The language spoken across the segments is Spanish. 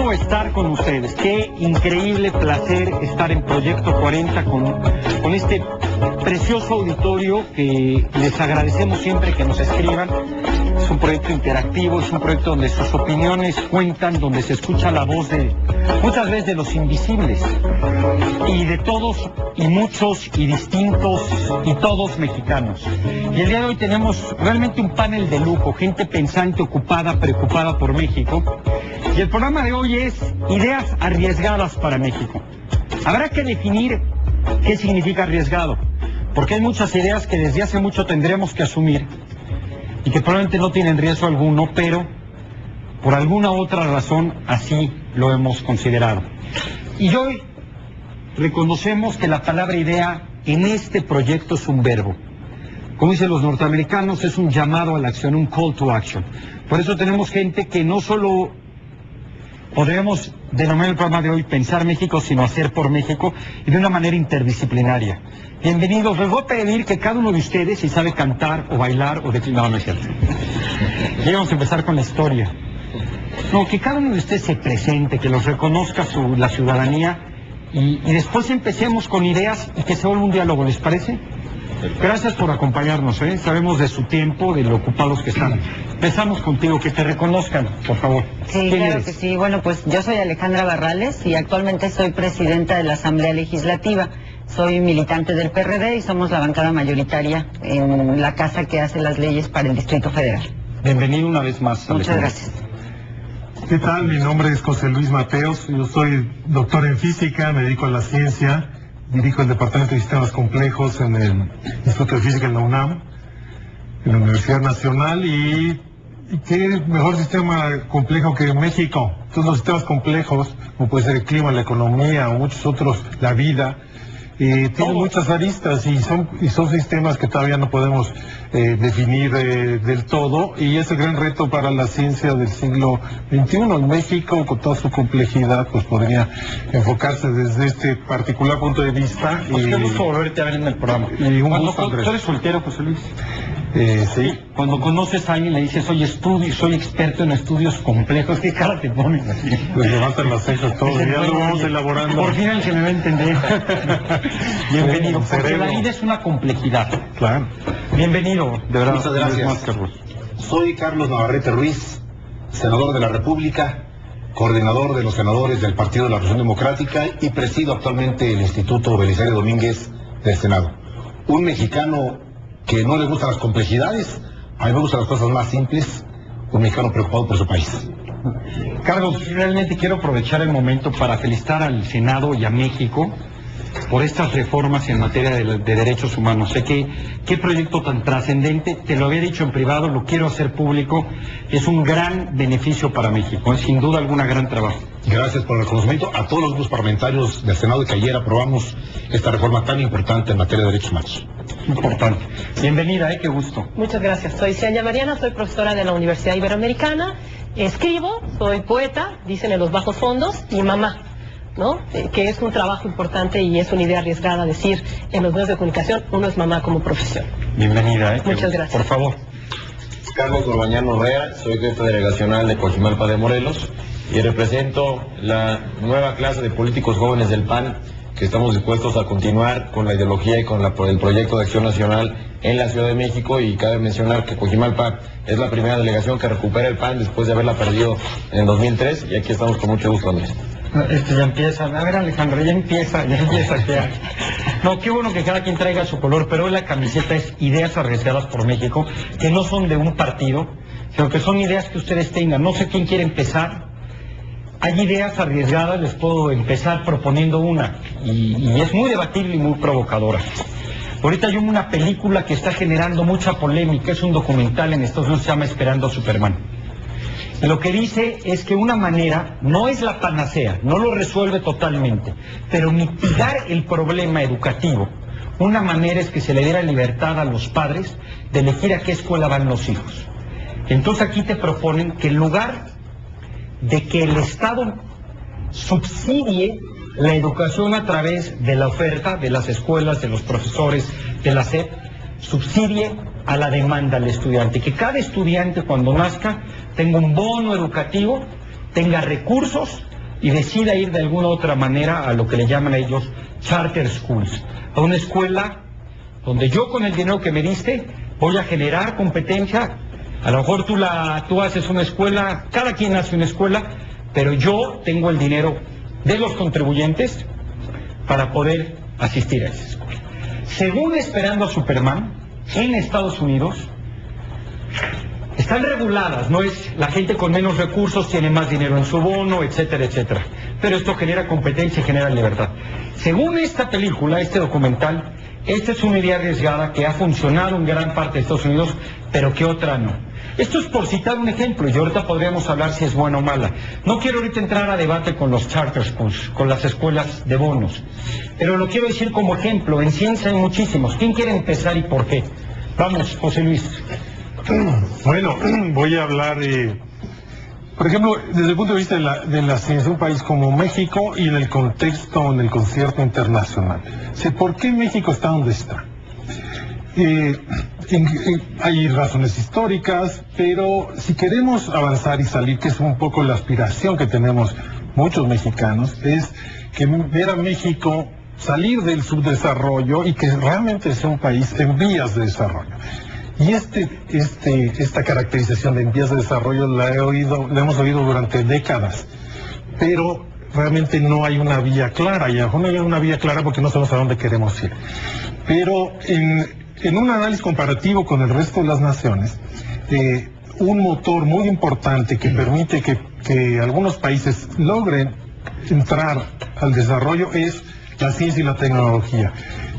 Estar con ustedes, qué increíble placer estar en Proyecto 40 con este precioso auditorio que les agradecemos siempre que nos escriban. Es un proyecto interactivo, es un proyecto donde sus opiniones cuentan, donde se escucha la voz de muchas veces de los invisibles y de todos y muchos y distintos y todos mexicanos. Y el día de hoy tenemos realmente un panel de lujo, gente pensante, ocupada, preocupada por México. Y el programa de hoy es Ideas Arriesgadas para México. Habrá que definir qué significa arriesgado, porque hay muchas ideas que desde hace mucho tendremos que asumir y que probablemente no tienen riesgo alguno, pero por alguna otra razón así lo hemos considerado. Y hoy reconocemos que la palabra idea en este proyecto es un verbo. Como dicen los norteamericanos, es un llamado a la acción, un call to action. Por eso tenemos gente que no solo podríamos denominar el programa de hoy Pensar México, sino Hacer por México, y de una manera interdisciplinaria. Bienvenidos. Les voy a pedir que cada uno de ustedes, si sabe cantar o bailar o declinar, no es cierto. Y vamos a empezar con la historia. No, que cada uno de ustedes se presente, que los reconozca la ciudadanía, y después empecemos con ideas y que se vuelva un diálogo, ¿les parece? Gracias por acompañarnos, sabemos de su tiempo, de lo ocupados que están. Empezamos contigo, que te reconozcan, por favor. Sí, claro que sí. Bueno, pues yo soy Alejandra Barrales y actualmente soy presidenta de la Asamblea Legislativa. Soy militante del PRD y somos la bancada mayoritaria en la casa que hace las leyes para el Distrito Federal. Bienvenido una vez más, Alejandra. Muchas gracias. ¿Qué tal? Mi nombre es José Luis Mateos, yo soy doctor en física, me dedico a la ciencia. Dirijo el Departamento de Sistemas Complejos en el Instituto de Física en la UNAM, en la Universidad Nacional, y qué mejor sistema complejo que México. Todos los sistemas complejos, como puede ser el clima, la economía o muchos otros, la vida, tienen muchas aristas y son sistemas que todavía no podemos definir del todo, y es el gran reto para la ciencia del siglo XXI. En México, con toda su complejidad, pues podría enfocarse desde este particular punto de vista. Pues qué gusto volverte a ver en el programa. ¿Tú eres soltero, José Luis? Sí. Cuando conoces a alguien le dices, soy experto en estudios complejos, ¿qué cara te pones así? Pues levantan las cejas todos, ya lo vamos elaborando. Por fin el que me va a entender. Bienvenido, porque la vida es una complejidad. Claro. Bienvenido, de verdad. Muchas gracias. Soy Carlos Navarrete Ruiz, senador de la República, coordinador de los senadores del Partido de la Revolución Democrática y presido actualmente el Instituto Belisario Domínguez del Senado. Un mexicano que no le gustan las complejidades, a mí me gustan las cosas más simples, un mexicano preocupado por su país. Carlos, realmente quiero aprovechar el momento para felicitar al Senado y a México por estas reformas en materia de derechos humanos. Sé que qué proyecto tan trascendente, te lo había dicho en privado, lo quiero hacer público, es un gran beneficio para México, es sin duda alguna gran trabajo. Gracias por el reconocimiento a todos los grupos parlamentarios del Senado, que ayer aprobamos esta reforma tan importante en materia de derechos humanos. Importante. Bienvenida, qué gusto. Muchas gracias. Soy Cianya Mariana, soy profesora de la Universidad Iberoamericana, escribo, soy poeta, dicen en los bajos fondos, y mamá, ¿no? Que es un trabajo importante y es una idea arriesgada decir en los medios de comunicación, uno es mamá como profesión. Bienvenida, Muchas gracias. Por favor. Carlos Gorbañano Urrea, soy jefe delegacional de Coajimalpa de Morelos y represento la nueva clase de políticos jóvenes del PAN, que estamos dispuestos a continuar con la ideología y con el proyecto de acción nacional en la Ciudad de México, y cabe mencionar que Coajimalpa es la primera delegación que recupera el PAN después de haberla perdido en el 2003, y aquí estamos con mucho gusto, Andrés. Ya empieza, a ver, Alejandro, ya empieza. No, qué bueno que cada quien traiga su color, pero hoy la camiseta es Ideas Arriesgadas por México, que no son de un partido, sino que son ideas que ustedes tengan. No sé quién quiere empezar. Hay ideas arriesgadas, les puedo empezar proponiendo una, y es muy debatible y muy provocadora. Ahorita hay una película que está generando mucha polémica, es un documental en Estados Unidos, se llama Esperando a Superman. Lo que dice es que una manera, no es la panacea, no lo resuelve totalmente, pero mitigar el problema educativo, una manera es que se le diera libertad a los padres de elegir a qué escuela van los hijos. Entonces aquí te proponen que en lugar de que el Estado subsidie la educación a través de la oferta de las escuelas, de los profesores, de la SEP subsidie a la demanda del estudiante, que cada estudiante cuando nazca tenga un bono educativo, tenga recursos y decida ir de alguna u otra manera a lo que le llaman a ellos charter schools, a una escuela donde yo con el dinero que me diste voy a generar competencia. A lo mejor tú haces una escuela, cada quien hace una escuela, pero yo tengo el dinero de los contribuyentes para poder asistir a esa escuela. Según Esperando a Superman, en Estados Unidos están reguladas, no es la gente con menos recursos tiene más dinero en su bono, etcétera, etcétera. Pero esto genera competencia y genera libertad. Según esta película, este documental, esta es una idea arriesgada que ha funcionado en gran parte de Estados Unidos, pero que otra no. Esto es por citar un ejemplo, y ahorita podríamos hablar si es buena o mala. No quiero ahorita entrar a debate con los charter schools, con las escuelas de bonos, pero lo quiero decir como ejemplo. En ciencia hay muchísimos. ¿Quién quiere empezar y por qué? Vamos, José Luis. Bueno, voy a hablar, por ejemplo, desde el punto de vista de la ciencia, un país como México y en el contexto, en el concierto internacional. ¿Por qué México está donde está? Hay razones históricas, pero si queremos avanzar y salir, que es un poco la aspiración que tenemos muchos mexicanos, es que ver a México salir del subdesarrollo y que realmente sea un país en vías de desarrollo. Y esta caracterización de en vías de desarrollo la hemos oído durante décadas, pero realmente no hay una vía clara, y a lo mejor no hay una vía clara porque no sabemos a dónde queremos ir. Pero en un análisis comparativo con el resto de las naciones, un motor muy importante que permite que algunos países logren entrar al desarrollo es la ciencia y la tecnología,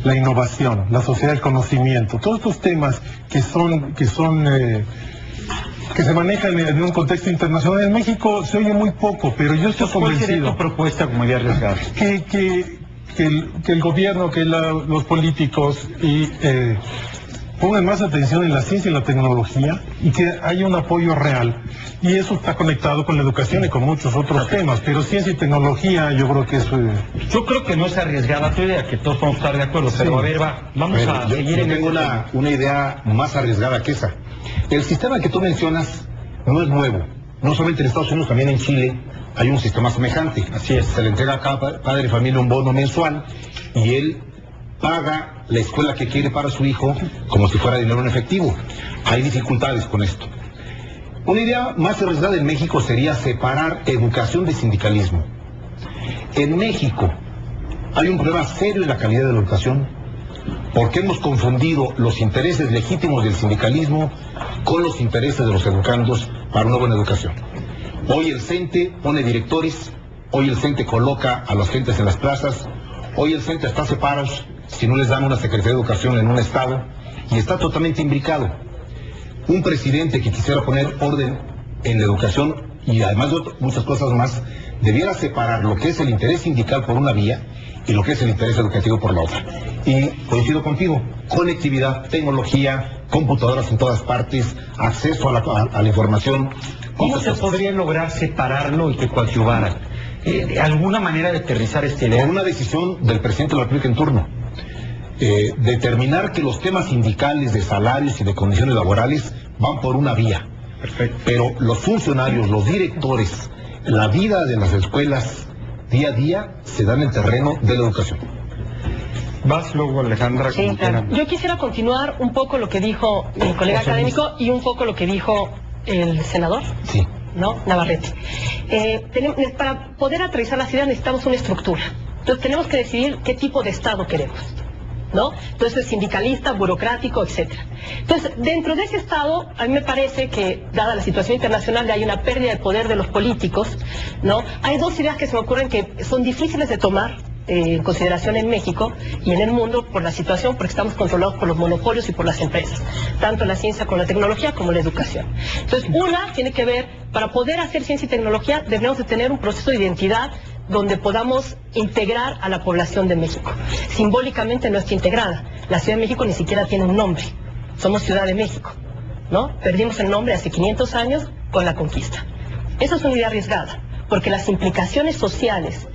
la innovación, la sociedad del conocimiento, todos estos temas que se manejan en un contexto internacional. En México se oye muy poco, pero yo estoy convencido. ¿Cuál sería tu propuesta como idea arriesgada? Que el gobierno, que los políticos pongan más atención en la ciencia y la tecnología y que haya un apoyo real. Y eso está conectado con la educación y con muchos otros temas, pero ciencia y tecnología yo creo que eso... Yo creo que no es arriesgada tu idea, que todos podemos estar de acuerdo, pero a ver, vamos a seguir yo en tengo una idea más arriesgada que esa. El sistema que tú mencionas no es nuevo, no solamente en Estados Unidos, también en Chile hay un sistema semejante. Así es. Se le entrega a cada padre de familia un bono mensual y él paga la escuela que quiere para su hijo como si fuera dinero en efectivo. Hay dificultades con esto. Una idea más arriesgada en México sería separar educación de sindicalismo. En México hay un problema serio en la calidad de la educación porque hemos confundido los intereses legítimos del sindicalismo con los intereses de los educandos para una buena educación. Hoy el CENTE pone directores, hoy el CENTE coloca a las gentes en las plazas, hoy el CENTE está separado si no les dan una Secretaría de Educación en un estado y está totalmente imbricado. Un presidente que quisiera poner orden en la educación y además de muchas cosas más, debiera separar lo que es el interés sindical por una vía y lo que es el interés educativo por la otra. Y coincido contigo, conectividad, tecnología, computadoras en todas partes, acceso a la información. ¿Cómo se podría lograr separarlo y que coadyuvaran? ¿Alguna manera de aterrizar esta idea? Por una decisión del presidente de la República en turno. Determinar que los temas sindicales de salarios y de condiciones laborales van por una vía. Perfecto. Pero los funcionarios, los directores, la vida de las escuelas día a día se da en el terreno de la educación. Vas luego, Alejandra. Sí, claro. Yo quisiera continuar un poco lo que dijo mi colega académico y un poco lo que dijo el senador. Sí. ¿No? Navarrete. Para poder aterrizar las ideas necesitamos una estructura. Entonces tenemos que decidir qué tipo de Estado queremos, ¿no? Entonces sindicalista, burocrático, etcétera. Entonces, dentro de ese Estado, a mí me parece que, dada la situación internacional, hay una pérdida de poder de los políticos, ¿no? Hay dos ideas que se me ocurren que son difíciles de tomar en consideración en México y en el mundo por la situación, porque estamos controlados por los monopolios y por las empresas, tanto la ciencia como la tecnología como la educación. Entonces, una tiene que ver, para poder hacer ciencia y tecnología, debemos de tener un proceso de identidad donde podamos integrar a la población de México. Simbólicamente no está integrada. La Ciudad de México ni siquiera tiene un nombre. Somos Ciudad de México, ¿no? Perdimos el nombre hace 500 años con la conquista. Esa es una idea arriesgada, porque las implicaciones sociales,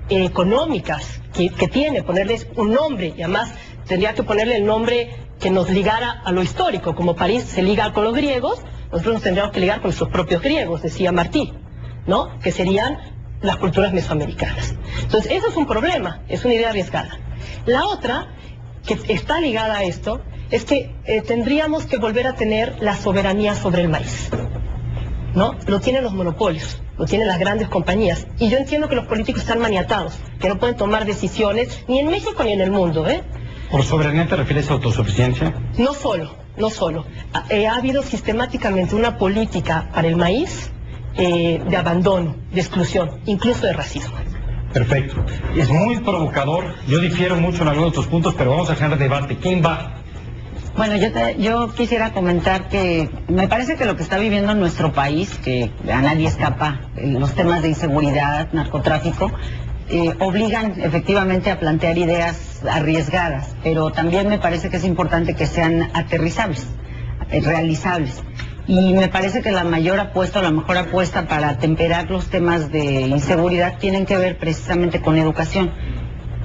económicas que tiene ponerles un nombre y además tendría que ponerle el nombre que nos ligara a lo histórico. Como París se liga con los griegos, nosotros nos tendríamos que ligar con nuestros propios griegos, decía Martí, ¿no? Que serían las culturas mesoamericanas. Entonces, eso es un problema, es una idea arriesgada. La otra, que está ligada a esto, es que tendríamos que volver a tener la soberanía sobre el maíz, ¿no? Lo tienen los monopolios, lo tienen las grandes compañías. Y yo entiendo que los políticos están maniatados, que no pueden tomar decisiones, ni en México ni en el mundo, ¿eh? ¿Por soberanía te refieres a autosuficiencia? No solo. Ha habido sistemáticamente una política para el maíz de abandono, de exclusión, incluso de racismo. Perfecto. Es muy provocador. Yo difiero mucho en algunos de tus puntos, pero vamos a generar debate. ¿Quién va? Bueno, yo quisiera comentar que me parece que lo que está viviendo nuestro país, que a nadie escapa, los temas de inseguridad, narcotráfico, obligan efectivamente a plantear ideas arriesgadas, pero también me parece que es importante que sean aterrizables, realizables. Y me parece que la mayor apuesta o la mejor apuesta para temperar los temas de inseguridad tienen que ver precisamente con educación.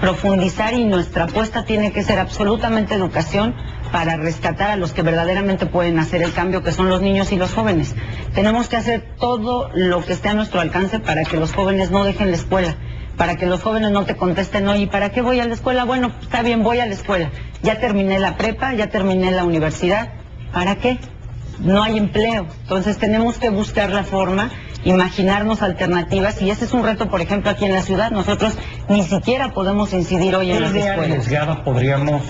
Profundizar, y nuestra apuesta tiene que ser absolutamente educación para rescatar a los que verdaderamente pueden hacer el cambio, que son los niños y los jóvenes. Tenemos que hacer todo lo que esté a nuestro alcance para que los jóvenes no dejen la escuela, para que los jóvenes no te contesten, oye, ¿para qué voy a la escuela? Bueno, está bien, voy a la escuela. Ya terminé la prepa, ya terminé la universidad. ¿Para qué? No hay empleo. Entonces tenemos que buscar la forma, imaginarnos alternativas, y ese es un reto, por ejemplo, aquí en la ciudad. Nosotros ni siquiera podemos incidir hoy en las ¿Qué idea escuelas. arriesgada podríamos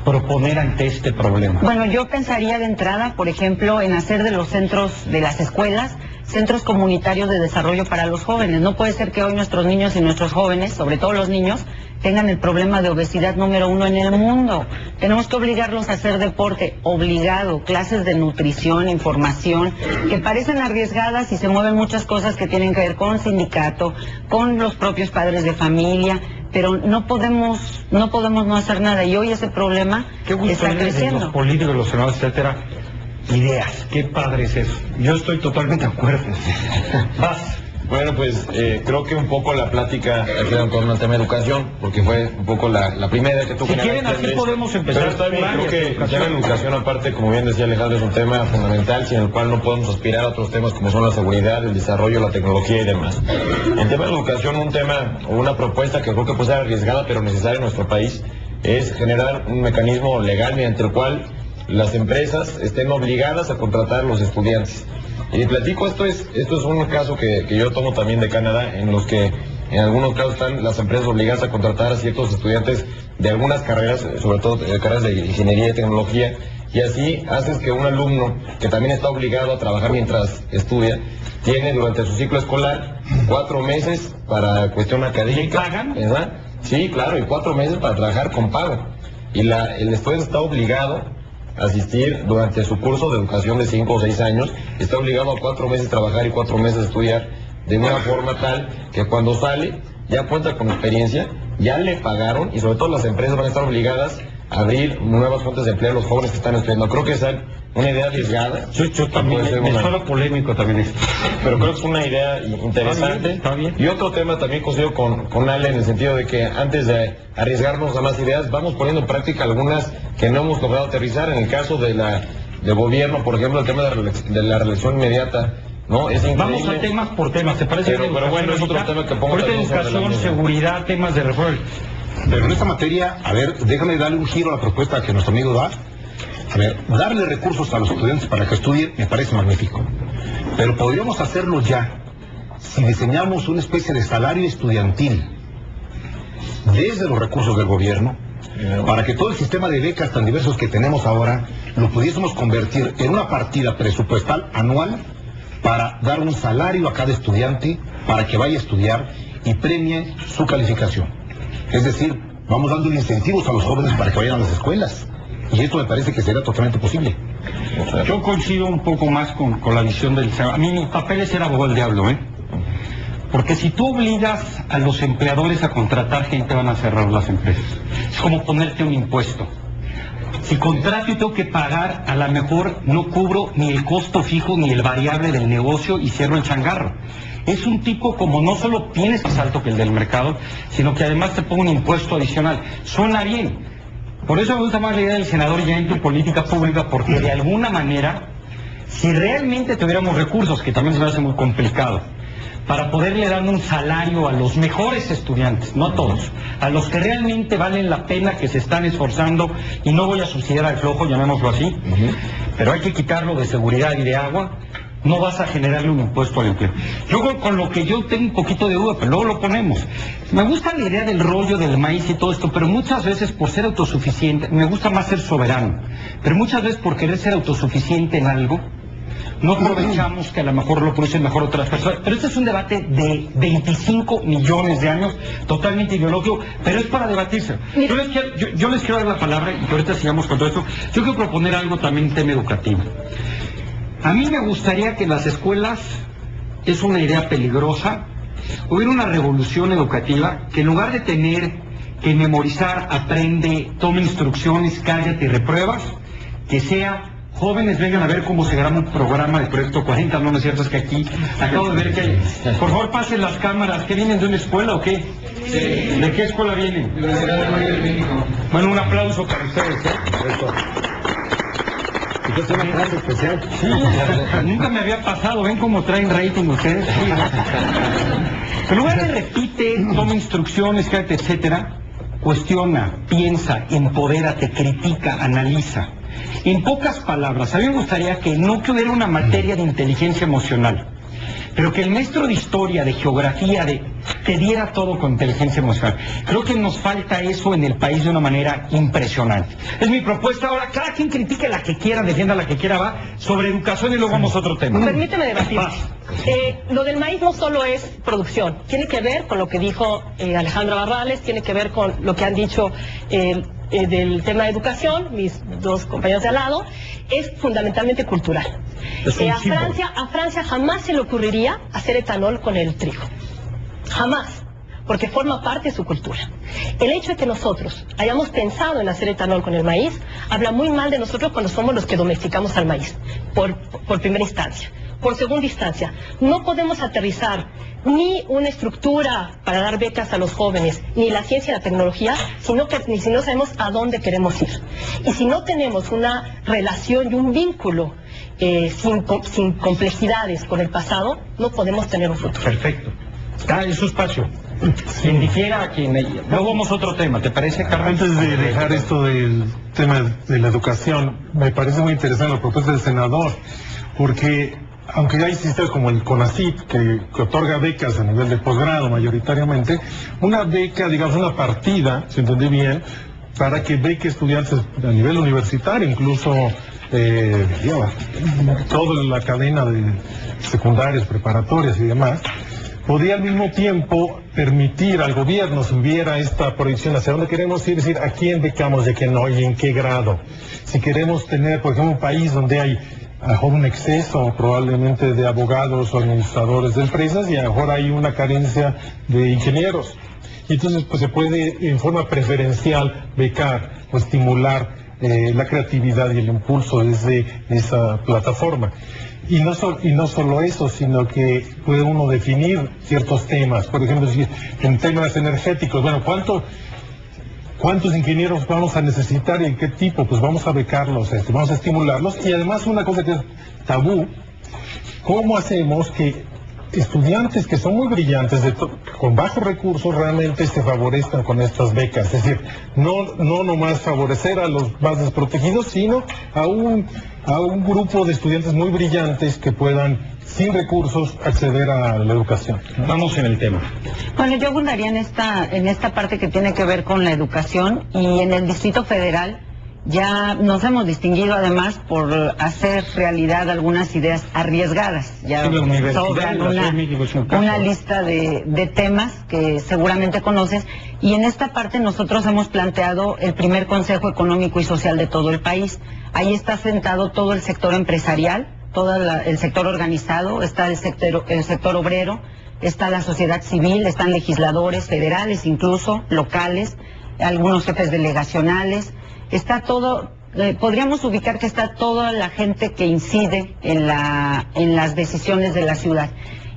proponer ante este problema? Bueno, yo pensaría de entrada, por ejemplo, en hacer de los centros, de las escuelas, centros comunitarios de desarrollo para los jóvenes. No puede ser que hoy nuestros niños y nuestros jóvenes, sobre todo los niños, tengan el problema de obesidad número 1 en el mundo. Tenemos que obligarlos a hacer deporte, obligado, clases de nutrición, información, que parecen arriesgadas, y se mueven muchas cosas que tienen que ver con sindicato, con los propios padres de familia, pero no podemos no hacer nada, y hoy ese problema está creciendo. Los políticos, los senadores, etcétera, ideas, qué padre es eso. Yo estoy totalmente de acuerdo. Vas. Bueno, pues creo que un poco la plática queda en torno al tema de educación, porque fue un poco la primera que tú Si quieren, así podemos empezar. Pero está bien, creo que el tema de educación, aparte, como bien decía Alejandro, es un tema fundamental, sin el cual no podemos aspirar a otros temas como son la seguridad, el desarrollo, la tecnología y demás. El tema de educación, un tema o una propuesta que creo que puede ser arriesgada pero necesaria en nuestro país, es generar un mecanismo legal mediante el cual las empresas estén obligadas a contratar a los estudiantes. Y platico, esto es un caso que yo tomo también de Canadá, en los que en algunos casos están las empresas obligadas a contratar a ciertos estudiantes de algunas carreras, sobre todo carreras de ingeniería y tecnología, y así haces que un alumno que también está obligado a trabajar mientras estudia, tiene durante su ciclo escolar 4 meses para cuestión académica. ¿Le pagan? ¿Verdad? Sí, claro, y 4 meses para trabajar con pago. Y el estudiante está obligado asistir durante su curso de educación de 5 o 6 años, está obligado a 4 meses trabajar y 4 meses estudiar, de una forma tal que cuando sale ya cuenta con experiencia, ya le pagaron, y sobre todo las empresas van a estar obligadas a abrir nuevas fuentes de empleo a los jóvenes que están estudiando. Creo que es una idea arriesgada. Yo también, me suena polémico también esto. Pero creo que es una idea interesante. Está bien. Y otro tema también coincido con Ale, en el sentido de que antes de arriesgarnos a más ideas, vamos poniendo en práctica algunas que no hemos logrado aterrizar. En el caso del gobierno, por ejemplo, el tema de la reelección inmediata, ¿no? Es increíble. Vamos a temas por temas, ¿te parece? Pero bueno, es otro tema que pongo ahorita también sobre la educación, mesa. seguridad, temas de reforma. Pero en esta materia, a ver, déjame darle un giro a la propuesta que nuestro amigo da. A ver, darle recursos a los estudiantes para que estudien me parece magnífico. Pero podríamos hacerlo ya si diseñamos una especie de salario estudiantil desde los recursos del gobierno, para que todo el sistema de becas tan diversos que tenemos ahora lo pudiésemos convertir en una partida presupuestal anual para dar un salario a cada estudiante para que vaya a estudiar y premie su calificación. Es decir, vamos dando incentivos a los jóvenes para que vayan a las escuelas. Y esto me parece que será totalmente posible. Yo coincido un poco más con la visión del... A mí mi papel es ser abogado del diablo, ¿eh? Porque si tú obligas a los empleadores a contratar gente, van a cerrar las empresas. Es como ponerte un impuesto. Si contrato y tengo que pagar, a lo mejor no cubro ni el costo fijo ni el variable del negocio y cierro el changarro. Es un tipo como no solo tienes más alto que el del mercado, sino que además te pongo un impuesto adicional. Suena bien, Por eso me gusta más la idea del senador ya en tu política pública, porque de alguna manera, si realmente tuviéramos recursos, que también se me hace muy complicado, para poderle dar un salario a los mejores estudiantes, no a todos, a los que realmente valen la pena, que se están esforzando, y no voy a subsidiar al flojo, llamémoslo así, pero hay que quitarlo de seguridad y de agua, no vas a generarle un impuesto al empleo. Yo con lo que yo tengo un poquito de duda, pero luego lo ponemos. Me gusta la idea del rollo del maíz y todo esto, pero muchas veces por ser autosuficiente, me gusta más ser soberano, pero muchas veces por querer ser autosuficiente en algo, no aprovechamos que a lo mejor lo producen mejor otras personas. Pero este es un debate de 25 millones de años, totalmente ideológico, pero es para debatirse. Yo les quiero dar la palabra, y que ahorita sigamos con todo esto. Yo quiero proponer algo también en tema educativo. A mí me gustaría que en las escuelas, es una idea peligrosa, hubiera una revolución educativa, que en lugar de tener que memorizar, aprende, toma instrucciones, cállate y repruebas, que sea... Jóvenes, vengan a ver cómo se graba un programa de Proyecto 40, no es cierto, es que aquí acabo de ver que hay... Por favor, pasen las cámaras. ¿Qué vienen de una escuela o qué? Sí. ¿De qué escuela vienen? Universidad de Mayor de México. Bueno, un aplauso para ustedes, Esto es una clase especial. Sí, nunca me había pasado, ven cómo traen rating ustedes. Sí, ¿no? En lugar de repite, toma instrucciones, cállate, etcétera, cuestiona, piensa, empodérate, critica, analiza. En pocas palabras, a mí me gustaría que no hubiera una materia de inteligencia emocional, pero que el maestro de historia, de geografía, te diera todo con inteligencia emocional. Creo que nos falta eso en el país de una manera impresionante. Es mi propuesta. Ahora, cada quien critique la que quiera, defienda la que quiera, va sobre educación y luego vamos a otro tema. Permíteme debatir. Lo del maíz no solo es producción, tiene que ver con lo que dijo Alejandra Barrales, tiene que ver con lo que han dicho del tema de educación, mis dos compañeros de al lado, es fundamentalmente cultural. A Francia jamás se le ocurriría hacer etanol con el trigo. Jamás. Porque forma parte de su cultura. El hecho de que nosotros hayamos pensado en hacer etanol con el maíz, habla muy mal de nosotros cuando somos los que domesticamos al maíz, por primera instancia. Por segunda instancia, no podemos aterrizar ni una estructura para dar becas a los jóvenes, ni la ciencia y la tecnología, si no sabemos a dónde queremos ir. Y si no tenemos una relación y un vínculo sin complejidades con el pasado, no podemos tener un futuro. Perfecto. Está en su espacio. Quien difiera, luego vamos a otro tema, ¿te parece, Carlos? Antes de dejar esto del tema de la educación, me parece muy interesante la propuesta del senador, porque aunque hay sistemas como el CONACYT, que otorga becas a nivel de posgrado mayoritariamente, una beca, digamos, una partida, si entendí bien, para que beque estudiantes a nivel universitario, incluso toda la cadena de secundarias, preparatorias y demás, podría al mismo tiempo permitir al gobierno, si hubiera esta proyección hacia dónde queremos ir, decir a quién becamos y a quién no y en qué grado. Si queremos tener, por ejemplo, un país donde hay a lo mejor un exceso probablemente de abogados o administradores de empresas y a lo mejor hay una carencia de ingenieros. Y entonces pues se puede en forma preferencial becar o estimular la creatividad y el impulso desde esa plataforma. Y no solo eso, sino que puede uno definir ciertos temas. Por ejemplo, en temas energéticos, bueno, ¿cuántos ingenieros vamos a necesitar y en qué tipo? Pues vamos a becarlos, vamos a estimularlos. Y además una cosa que es tabú, ¿cómo hacemos que estudiantes que son muy brillantes, con bajos recursos, realmente se favorezcan con estas becas? Es decir, no nomás favorecer a los más desprotegidos, sino a un grupo de estudiantes muy brillantes que puedan, sin recursos, acceder a la educación. Vamos en el tema. Bueno, yo abundaría en esta parte que tiene que ver con la educación, y en el Distrito Federal ya nos hemos distinguido además por hacer realidad algunas ideas arriesgadas. Ya sobran una lista de temas que seguramente conoces, y en esta parte nosotros hemos planteado el primer Consejo Económico y Social de todo el país. Ahí está sentado todo el sector empresarial, todo el sector organizado, está el sector obrero, está la sociedad civil, están legisladores federales, incluso locales, algunos jefes delegacionales, está todo, podríamos ubicar que está toda la gente que incide en las decisiones de la ciudad.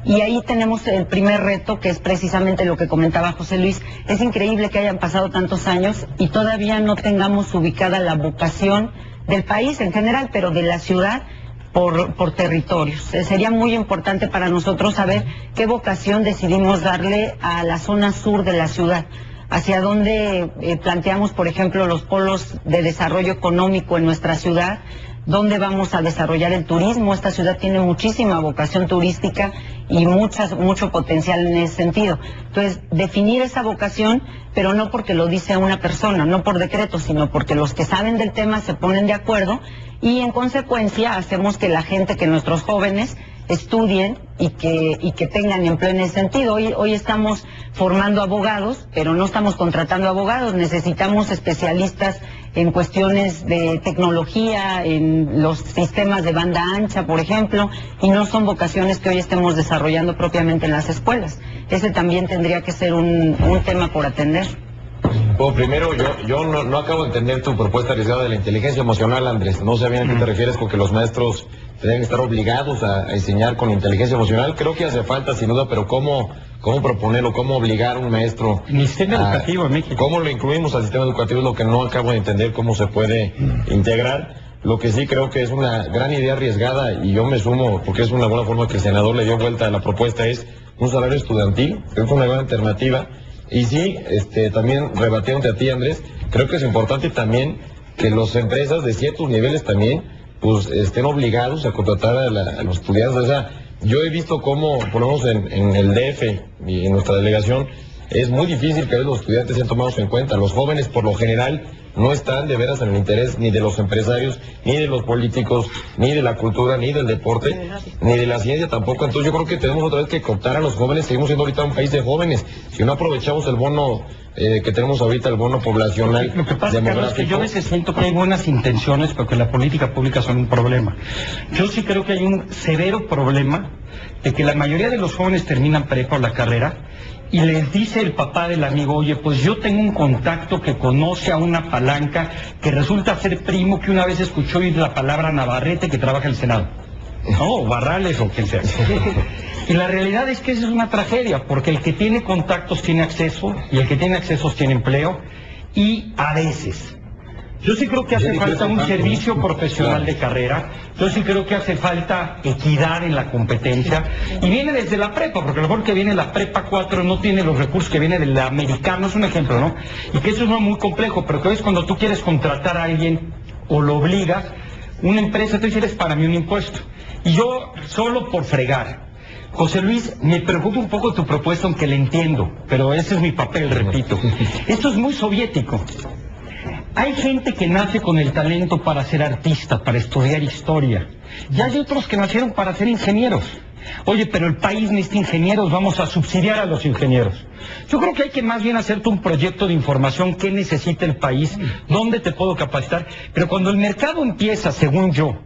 Y ahí tenemos el primer reto, que es precisamente lo que comentaba José Luis. Es increíble que hayan pasado tantos años y todavía no tengamos ubicada la vocación del país en general, pero de la ciudad por territorios. Sería muy importante para nosotros saber qué vocación decidimos darle a la zona sur de la ciudad, hacia dónde planteamos, por ejemplo, los polos de desarrollo económico en nuestra ciudad, dónde vamos a desarrollar el turismo. Esta ciudad tiene muchísima vocación turística y mucho potencial en ese sentido. Entonces, definir esa vocación, pero no porque lo dice una persona, no por decreto, sino porque los que saben del tema se ponen de acuerdo y en consecuencia hacemos que la gente, que nuestros jóvenes estudien y que tengan empleo en ese sentido. Hoy estamos formando abogados, pero no estamos contratando abogados, necesitamos especialistas en cuestiones de tecnología, en los sistemas de banda ancha, por ejemplo, y no son vocaciones que hoy estemos desarrollando propiamente en las escuelas. Ese también tendría que ser un tema por atender. Bueno, primero, yo no acabo de entender tu propuesta arriesgada de la inteligencia emocional, Andrés. No sé bien a qué te refieres con que los maestros deben estar obligados a enseñar con inteligencia emocional. Creo que hace falta, sin duda, pero ¿cómo proponerlo? ¿Cómo obligar a un maestro? En el sistema educativo en México. ¿Cómo lo incluimos al sistema educativo? Es lo que no acabo de entender, cómo se puede integrar. Lo que sí creo que es una gran idea arriesgada, y yo me sumo, porque es una buena forma que el senador le dio vuelta a la propuesta, es un salario estudiantil. Creo que es una buena alternativa. Y sí, también rebatiéndote a ti, Andrés, creo que es importante también que las empresas de ciertos niveles también pues estén obligados a contratar a los estudiantes. O sea, yo he visto cómo, por lo menos en el DF y en nuestra delegación, es muy difícil que los estudiantes sean tomados en cuenta. Los jóvenes, por lo general, no están de veras en el interés ni de los empresarios, ni de los políticos, ni de la cultura, ni del deporte, ni de la ciencia tampoco. Entonces yo creo que tenemos otra vez que cooptar a los jóvenes. Seguimos siendo ahorita un país de jóvenes. Si no aprovechamos el bono que tenemos ahorita, el bono poblacional, lo que pasa, Carlos, es que yo a veces siento que hay buenas intenciones, pero que la política pública son un problema. Yo sí creo que hay un severo problema de que la mayoría de los jóvenes terminan prepa o la carrera y les dice el papá del amigo, oye, pues yo tengo un contacto que conoce a una palanca que resulta ser primo, que una vez escuchó oír la palabra Navarrete, que trabaja en el Senado. No, o Barrales o quien sea. Y la realidad es que esa es una tragedia, porque el que tiene contactos tiene acceso, y el que tiene accesos tiene empleo, y a veces. Yo sí creo que hace falta un servicio profesional de carrera, yo sí creo que hace falta equidad en la competencia, y viene desde la prepa, porque a lo mejor que viene la prepa 4 no tiene los recursos que viene del americano, es un ejemplo, ¿no? Y que eso es muy complejo, pero que es cuando tú quieres contratar a alguien o lo obligas, una empresa te dice, eres para mí un impuesto. Y yo, solo por fregar, José Luis, me preocupa un poco tu propuesta, aunque la entiendo, pero ese es mi papel, repito. Esto es muy soviético. Hay gente que nace con el talento para ser artista, para estudiar historia. Y hay otros que nacieron para ser ingenieros. Oye, pero el país necesita ingenieros, vamos a subsidiar a los ingenieros. Yo creo que hay que más bien hacerte un proyecto de información, qué necesita el país, dónde te puedo capacitar. Pero cuando el mercado empieza, según yo,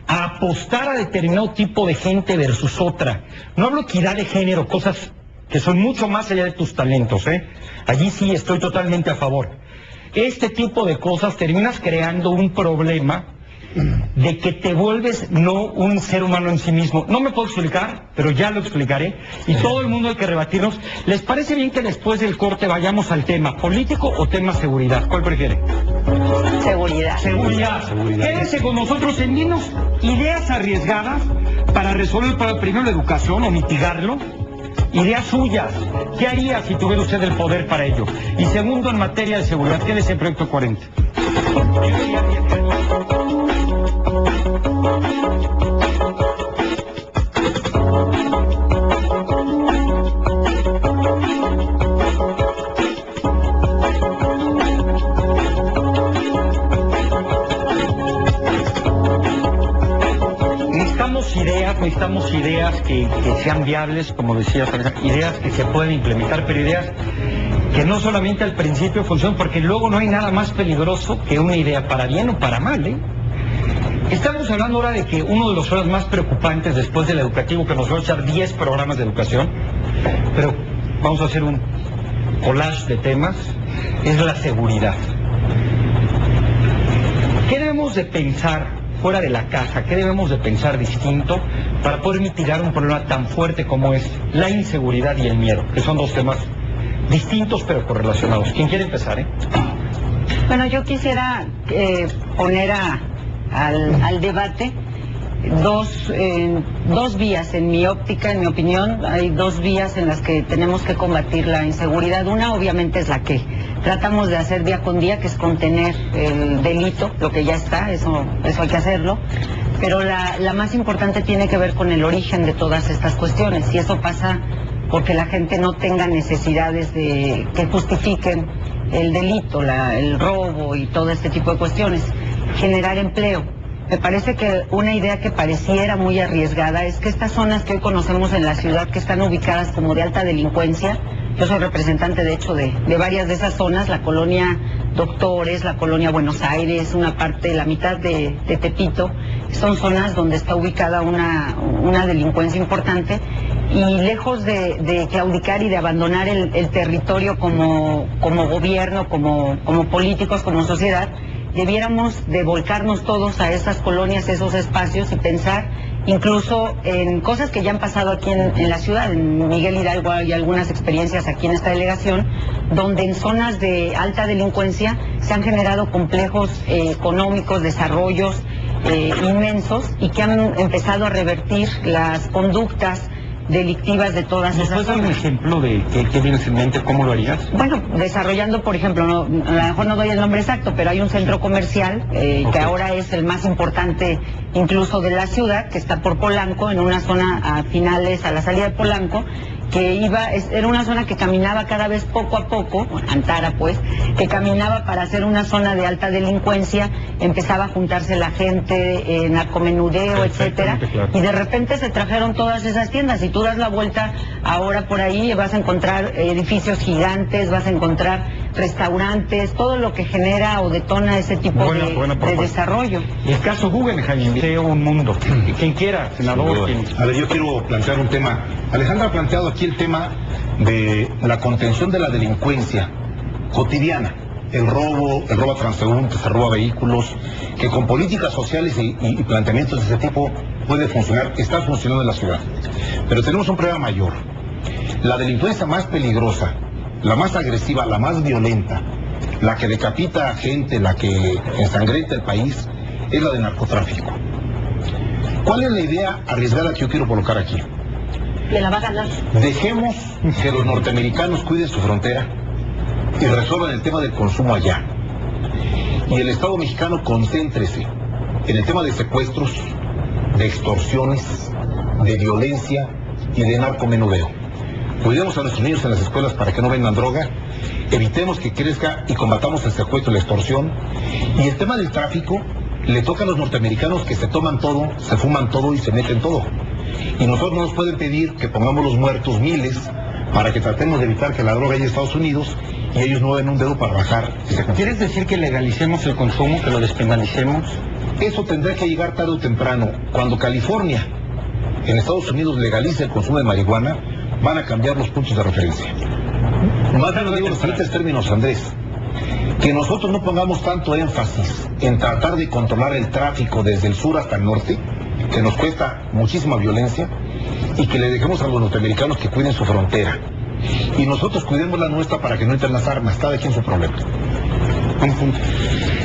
a apostar a determinado tipo de gente versus otra, no hablo equidad de género, cosas que son mucho más allá de tus talentos, allí sí estoy totalmente a favor. Este tipo de cosas terminas creando un problema de que te vuelves no un ser humano en sí mismo. No me puedo explicar, pero ya lo explicaré, y todo el mundo hay que rebatirnos. ¿Les parece bien que después del corte vayamos al tema político o tema seguridad? ¿Cuál prefiere? Seguridad. Seguridad. Quédense con nosotros, envíenos ideas arriesgadas para resolver primero la educación o mitigarlo. Ideas suyas. ¿Qué haría si tuviera usted el poder para ello? Y segundo, en materia de seguridad, ¿qué es el Proyecto 40? Necesitamos ideas que sean viables, como decía, ideas que se pueden implementar, pero ideas que no solamente al principio funcionen, porque luego no hay nada más peligroso que una idea para bien o para mal, Estamos hablando ahora de que uno de los problemas más preocupantes después del educativo, que nos va a echar 10 programas de educación, pero vamos a hacer un collage de temas, es la seguridad. ¿Qué debemos de pensar fuera de la caja? ¿Qué debemos de pensar distinto para poder mitigar un problema tan fuerte como es la inseguridad y el miedo? Que son dos temas distintos pero correlacionados. ¿Quién quiere empezar, Bueno, yo quisiera poner al debate dos vías en mi óptica, en mi opinión. Hay dos vías en las que tenemos que combatir la inseguridad. Una obviamente es la que tratamos de hacer día con día, que es contener el delito, lo que ya está, eso hay que hacerlo. Pero la más importante tiene que ver con el origen de todas estas cuestiones, y eso pasa porque la gente no tenga necesidades que justifiquen el delito, el robo y todo este tipo de cuestiones. Generar empleo. Me parece que una idea que pareciera muy arriesgada es que estas zonas que hoy conocemos en la ciudad, que están ubicadas como de alta delincuencia, yo soy representante de hecho de varias de esas zonas, la colonia Doctores, la colonia Buenos Aires, una parte, la mitad de Tepito, son zonas donde está ubicada una delincuencia importante, y lejos de claudicar y de abandonar el territorio como gobierno, como políticos, como sociedad, debiéramos de volcarnos todos a esas colonias, esos espacios, y pensar incluso en cosas que ya han pasado aquí en la ciudad. En Miguel Hidalgo hay algunas experiencias aquí en esta delegación, donde en zonas de alta delincuencia se han generado complejos económicos, desarrollos inmensos, y que han empezado a revertir las conductas delictivas de todas esas zonas. ¿Puedes dar un zonas. ejemplo de qué tienes en mente? ¿Cómo lo harías? Bueno, desarrollando, por ejemplo, a lo mejor no doy el nombre exacto, pero hay un centro comercial que ahora es el más importante incluso de la ciudad, que está por Polanco, en una zona a finales, a la salida de Polanco, que era una zona que caminaba cada vez poco a poco, Antara pues, que caminaba para ser una zona de alta delincuencia, empezaba a juntarse la gente, narcomenudeo, etcétera, claro. Y de repente se trajeron todas esas tiendas. Si tú das la vuelta ahora por ahí, vas a encontrar edificios gigantes, vas a encontrar restaurantes, todo lo que genera o detona ese tipo de desarrollo. El caso Guggenheim, Museo Un Mundo. Quien quiera, senador. A ver, yo quiero plantear un tema. Alejandra ha planteado aquí el tema de la contención de la delincuencia cotidiana. El robo a transeúntes, el robo a vehículos, que con políticas sociales y planteamientos de ese tipo puede funcionar, está funcionando en la ciudad. Pero tenemos un problema mayor. La delincuencia más peligrosa, la más agresiva, la más violenta, la que decapita a gente, la que ensangrenta el país, es la de narcotráfico. ¿Cuál es la idea arriesgada que yo quiero colocar aquí? Me la va a ganar. Dejemos que los norteamericanos cuiden su frontera y resuelvan el tema del consumo allá. Y el Estado mexicano concéntrese en el tema de secuestros, de extorsiones, de violencia y de narcomenudeo. Cuidemos a nuestros niños en las escuelas para que no vendan droga, evitemos que crezca y combatamos el secuestro y la extorsión. Y el tema del tráfico le toca a los norteamericanos, que se toman todo, se fuman todo y se meten todo. Y nosotros no nos pueden pedir que pongamos los muertos miles para que tratemos de evitar que la droga llegue a Estados Unidos y ellos no den un dedo para bajar ese consumo. ¿Quieres decir que legalicemos el consumo, que lo despenalicemos? Eso tendrá que llegar tarde o temprano. Cuando California, en Estados Unidos, legalice el consumo de marihuana, van a cambiar los puntos de referencia. Más bien lo digo en los siguientes términos, Andrés. Que nosotros no pongamos tanto énfasis en tratar de controlar el tráfico desde el sur hasta el norte, que nos cuesta muchísima violencia, y que le dejemos a los norteamericanos que cuiden su frontera. Y nosotros cuidemos la nuestra para que no entren las armas, cada quien su problema.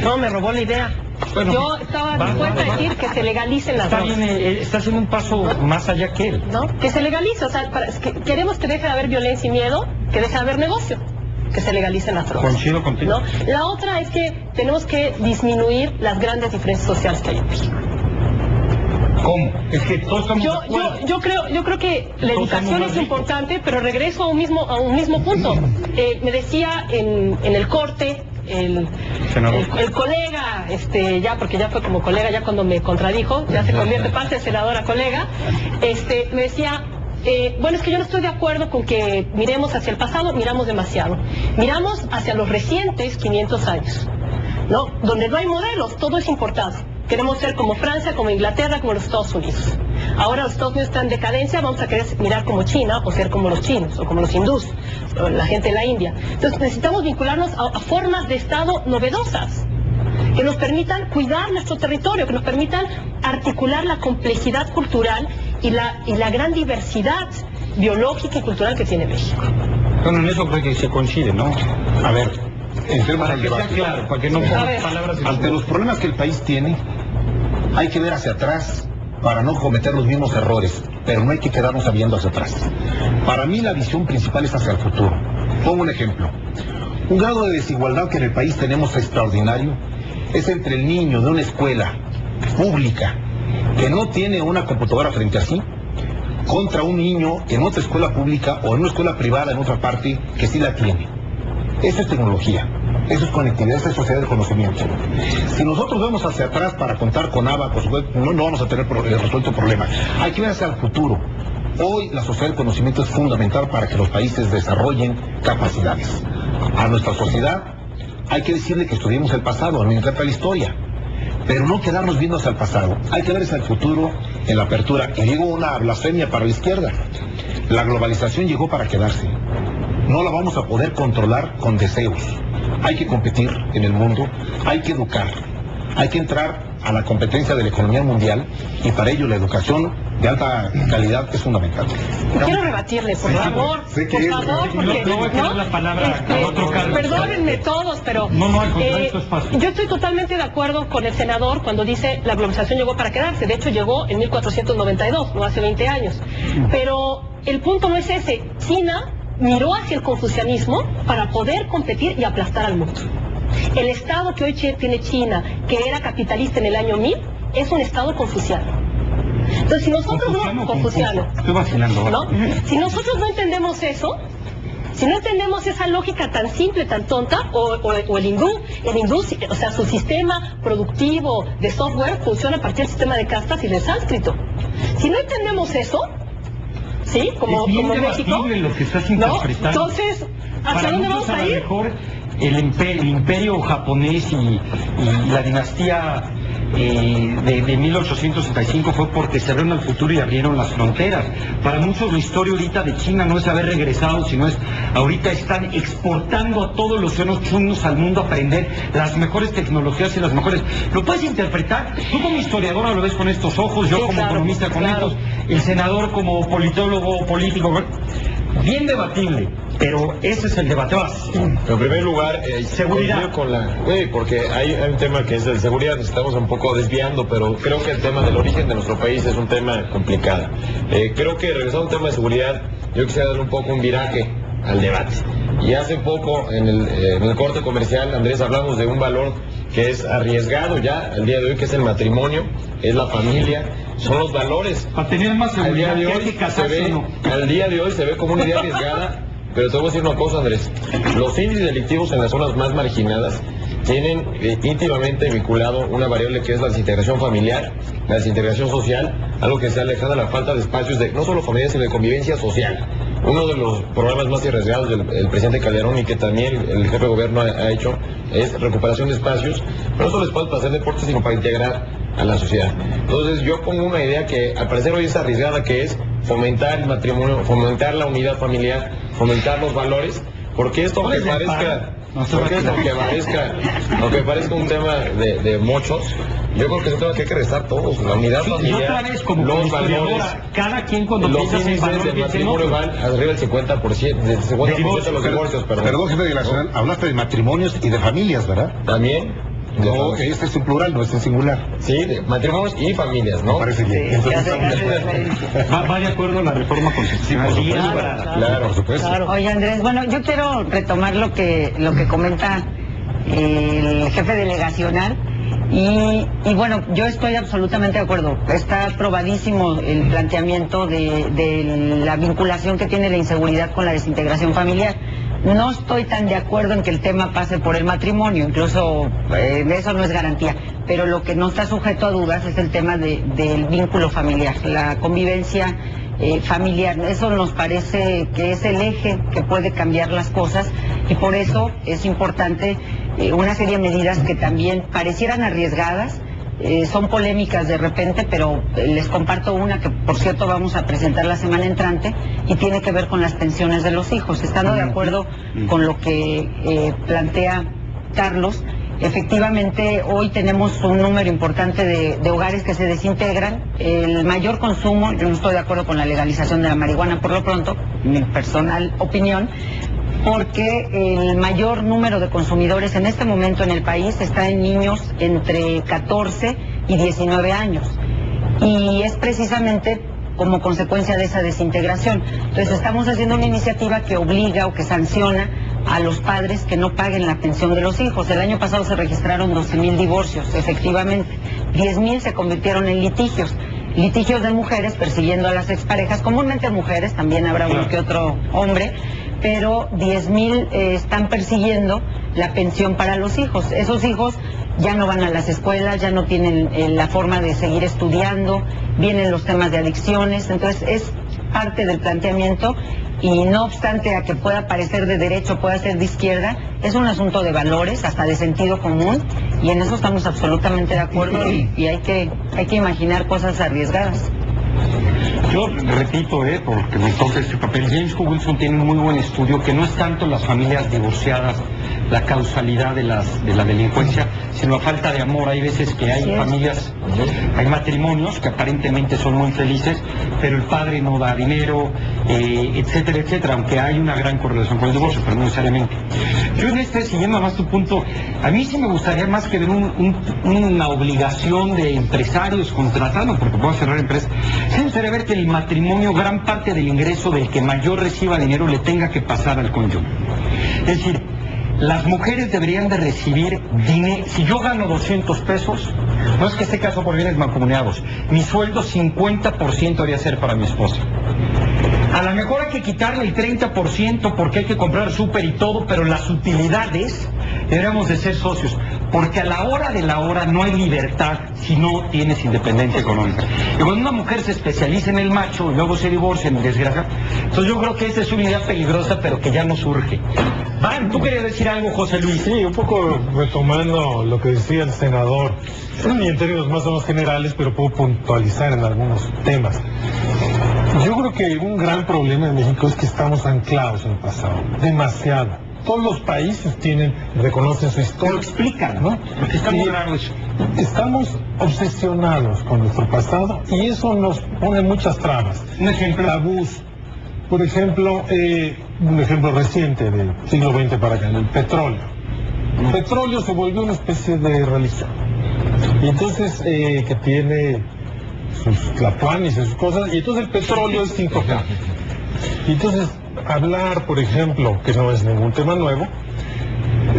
No, me robó la idea. Bueno, yo estaba dispuesta a decir que se legalicen las drogas. Está haciendo un paso más allá que él. ¿No? Que se legalice, o sea, es que queremos que deje de haber violencia y miedo, que deje de haber negocio, que se legalicen las drogas. Coincido contigo. ¿No? La otra es que tenemos que disminuir las grandes diferencias sociales que hay en México. ¿Cómo? Es que todos estamos de acuerdo. Yo creo que la educación es importante, pero regreso a un mismo punto. Me decía en el corte el colega, ya porque ya fue como colega, ya cuando me contradijo, ya se convierte parte de senador a colega, me decía, bueno, es que yo no estoy de acuerdo con que miremos hacia el pasado, miramos demasiado. Miramos hacia los recientes 500 años, ¿no? Donde no hay modelos, todo es importado. Queremos ser como Francia, como Inglaterra, como los Estados Unidos. Ahora los Estados Unidos están en decadencia, vamos a querer mirar como China o ser como los chinos o como los hindús, o la gente de la India. Entonces necesitamos vincularnos a formas de Estado novedosas. que nos permitan cuidar nuestro territorio, que nos permitan articular la complejidad cultural y la gran diversidad biológica y cultural que tiene México. Bueno, en eso creo que se coincide, ¿no? A ver, entremos al Que sea debate. claro, para que no pongan palabras en Ante los problemas que el país tiene, hay que ver hacia atrás para no cometer los mismos errores, pero no hay que quedarnos viendo hacia atrás. Para mí la visión principal es hacia el futuro. Pongo un ejemplo. Un grado de desigualdad que en el país tenemos extraordinario es entre el niño de una escuela pública que no tiene una computadora frente a sí, contra un niño en otra escuela pública o en una escuela privada en otra parte que sí la tiene. Eso es tecnología, eso es conectividad, eso es sociedad de conocimiento. Si nosotros vemos hacia atrás para contar con abacos, no vamos a tener resuelto el problema. Hay que ver hacia el futuro. Hoy la sociedad del conocimiento es fundamental para que los países desarrollen capacidades. A nuestra sociedad hay que decirle que estudiemos el pasado, a mí me encanta la historia, pero no quedarnos viendo hacia el pasado. Hay que ver hacia el futuro en la apertura. Y digo una blasfemia para la izquierda. La globalización llegó para quedarse. No la vamos a poder controlar con deseos. Hay que competir en el mundo, hay que educar, hay que entrar a la competencia de la economía mundial y para ello la educación de alta calidad es fundamental. Quiero rebatirle, por favor, porque no voy a quedar la palabra a otro Carlos. perdónenme todos, pero No, al contrario, esto es fácil. yo estoy totalmente de acuerdo con el senador cuando dice la globalización llegó para quedarse. De hecho llegó en 1492, no hace 20 años. Pero el punto no es ese. China miró hacia el confucianismo para poder competir y aplastar al mundo. El Estado que hoy tiene China, que era capitalista en el año 1000, es un Estado confuciano. Entonces, si nosotros confuciano, Estoy vacilando. ¿no? Si nosotros no entendemos eso, si no entendemos esa lógica tan simple, tan tonta, o el hindú, o sea, su sistema productivo de software funciona a partir del sistema de castas y del sánscrito. Si no entendemos eso, ¿sí? Como México, lo que estás ¿no? interpretando. Entonces, ¿hacia dónde vamos a ir? Mejor el imperio japonés y la dinastía de 1865 fue porque se abrieron al futuro y abrieron las fronteras. Para muchos la historia ahorita de China no es haber regresado, sino es ahorita están exportando a todos los océanos chinos al mundo a aprender las mejores tecnologías y las mejores. ¿Lo puedes interpretar? Tú como historiadora lo ves con estos ojos, yo Sí, como claro, economista con claro. estos, el senador como politólogo, político. Bien debatible, pero ese es el debate básico. En primer lugar, Seguridad. Porque hay un tema que es de seguridad, nos estamos un poco desviando, pero creo que el tema del origen de nuestro país es un tema complicado. Creo que regresando al tema de seguridad, yo quisiera darle un poco un viraje al debate. Y hace poco, en el corte comercial, Andrés, hablamos de un valor que es arriesgado ya al día de hoy, que es el matrimonio, es la familia, son los valores. Para tener más Al día seguridad de que hay hoy que casarse, se ve, ¿no? al día de hoy se ve como una idea arriesgada, pero te voy a decir una cosa, Andrés. Los índices delictivos en las zonas más marginadas tienen íntimamente vinculado una variable que es la desintegración familiar, la desintegración social, algo que se aleja de la falta de espacios de no solo familia, sino de convivencia social. Uno de los programas más arriesgados del presidente Calderón y que también el jefe de gobierno ha hecho es recuperación de espacios, no solo espacios para hacer deporte, sino para integrar a la sociedad. Entonces yo pongo una idea que al parecer hoy es arriesgada, que es fomentar el matrimonio, fomentar la unidad familiar, fomentar los valores, porque esto aunque parezca un tema de muchos, yo creo que es un tema que hay que restar todos, la unidad Y familiar, otra vez, como los valores, historiadora, cada quien cuando los piensa en índices valor del piensa en matrimonio otro. van arriba del 50%, del 50% de los divorcios, Perdón, jefe de la nacional, hablaste de matrimonios y de familias, ¿verdad? También. No, este es en plural, no es en singular. Sí, de matrimonios y familias, ¿no? Me parece bien. Entonces, Va de acuerdo a la reforma constitucional. por supuesto. Claro, por supuesto. Claro. Oye, Andrés, bueno, yo quiero retomar lo que comenta el jefe delegacional y bueno, yo estoy absolutamente de acuerdo. Está probadísimo el planteamiento de la vinculación que tiene la inseguridad con la desintegración familiar. No estoy tan de acuerdo en que el tema pase por el matrimonio, incluso eso no es garantía, pero lo que no está sujeto a dudas es el tema del vínculo familiar, la convivencia familiar. Eso nos parece que es el eje que puede cambiar las cosas y por eso es importante una serie de medidas que también parecieran arriesgadas. Son polémicas de repente, pero les comparto una que, por cierto, vamos a presentar la semana entrante y tiene que ver con las pensiones de los hijos. Estando de acuerdo con lo que plantea Carlos, Efectivamente, hoy tenemos un número importante de hogares que se desintegran. El mayor consumo, yo no estoy de acuerdo con la legalización de la marihuana por lo pronto, mi personal opinión, porque el mayor número de consumidores en este momento en el país está en niños entre 14 y 19 años. Y es precisamente como consecuencia de esa desintegración. Entonces estamos haciendo una iniciativa que obliga o que sanciona a los padres que no paguen la pensión de los hijos. El año pasado se registraron 12,000 divorcios, efectivamente. 10,000 se convirtieron en litigios. Litigios de mujeres persiguiendo a las exparejas, comúnmente mujeres, también habrá uno que otro hombre, pero 10,000 están persiguiendo la pensión para los hijos. Esos hijos ya no van a las escuelas, ya no tienen la forma de seguir estudiando, vienen los temas de adicciones, entonces es parte del planteamiento y no obstante a que pueda parecer de derecho, pueda ser de izquierda, es un asunto de valores, hasta de sentido común, y en eso estamos absolutamente de acuerdo y hay que imaginar cosas arriesgadas. Yo repito, porque me toca este papel, James Wilson tiene un muy buen estudio que no es tanto las familias divorciadas la causalidad de la delincuencia, sino la falta de amor. Hay veces que hay familias, hay matrimonios que aparentemente son muy felices, pero el padre no da dinero, etcétera, etcétera, aunque hay una gran correlación con el divorcio, pero no necesariamente. Yo siguiendo más tu punto, a mí sí me gustaría más que ver una obligación de empresarios contratando, porque puedo cerrar empresas, sí me gustaría ver que el matrimonio, gran parte del ingreso del que mayor reciba dinero le tenga que pasar al cónyuge. Es decir, las mujeres deberían de recibir dinero. Si yo gano 200 pesos, no es que esté casado por bienes mancomunados, mi sueldo 50% debería ser para mi esposa. A lo mejor hay que quitarle el 30% porque hay que comprar súper y todo, pero las utilidades deberíamos de ser socios, porque a la hora de la hora no hay libertad si no tienes independencia económica. Y cuando una mujer se especializa en el macho y luego se divorcia en desgracia, entonces yo creo que esa es una idea peligrosa, pero que ya no surge. Van, ¿tú querías decir algo, José Luis? Sí, un poco retomando lo que decía el senador, y en términos más o menos generales, pero puedo puntualizar en algunos temas. Yo creo que un gran problema en México es que estamos anclados en el pasado, demasiado. Todos los países reconocen su historia. Lo explican, ¿no? Porque está muy raro eso. Estamos obsesionados con nuestro pasado y eso nos pone muchas trabas. Un ejemplo. Tabús. Por ejemplo, un ejemplo reciente del siglo XX para acá, el petróleo. El petróleo se volvió una especie de religión. Y entonces, que tiene sus tlatoanis y sus cosas, y entonces el petróleo es intocable. Y entonces, hablar, por ejemplo, que no es ningún tema nuevo,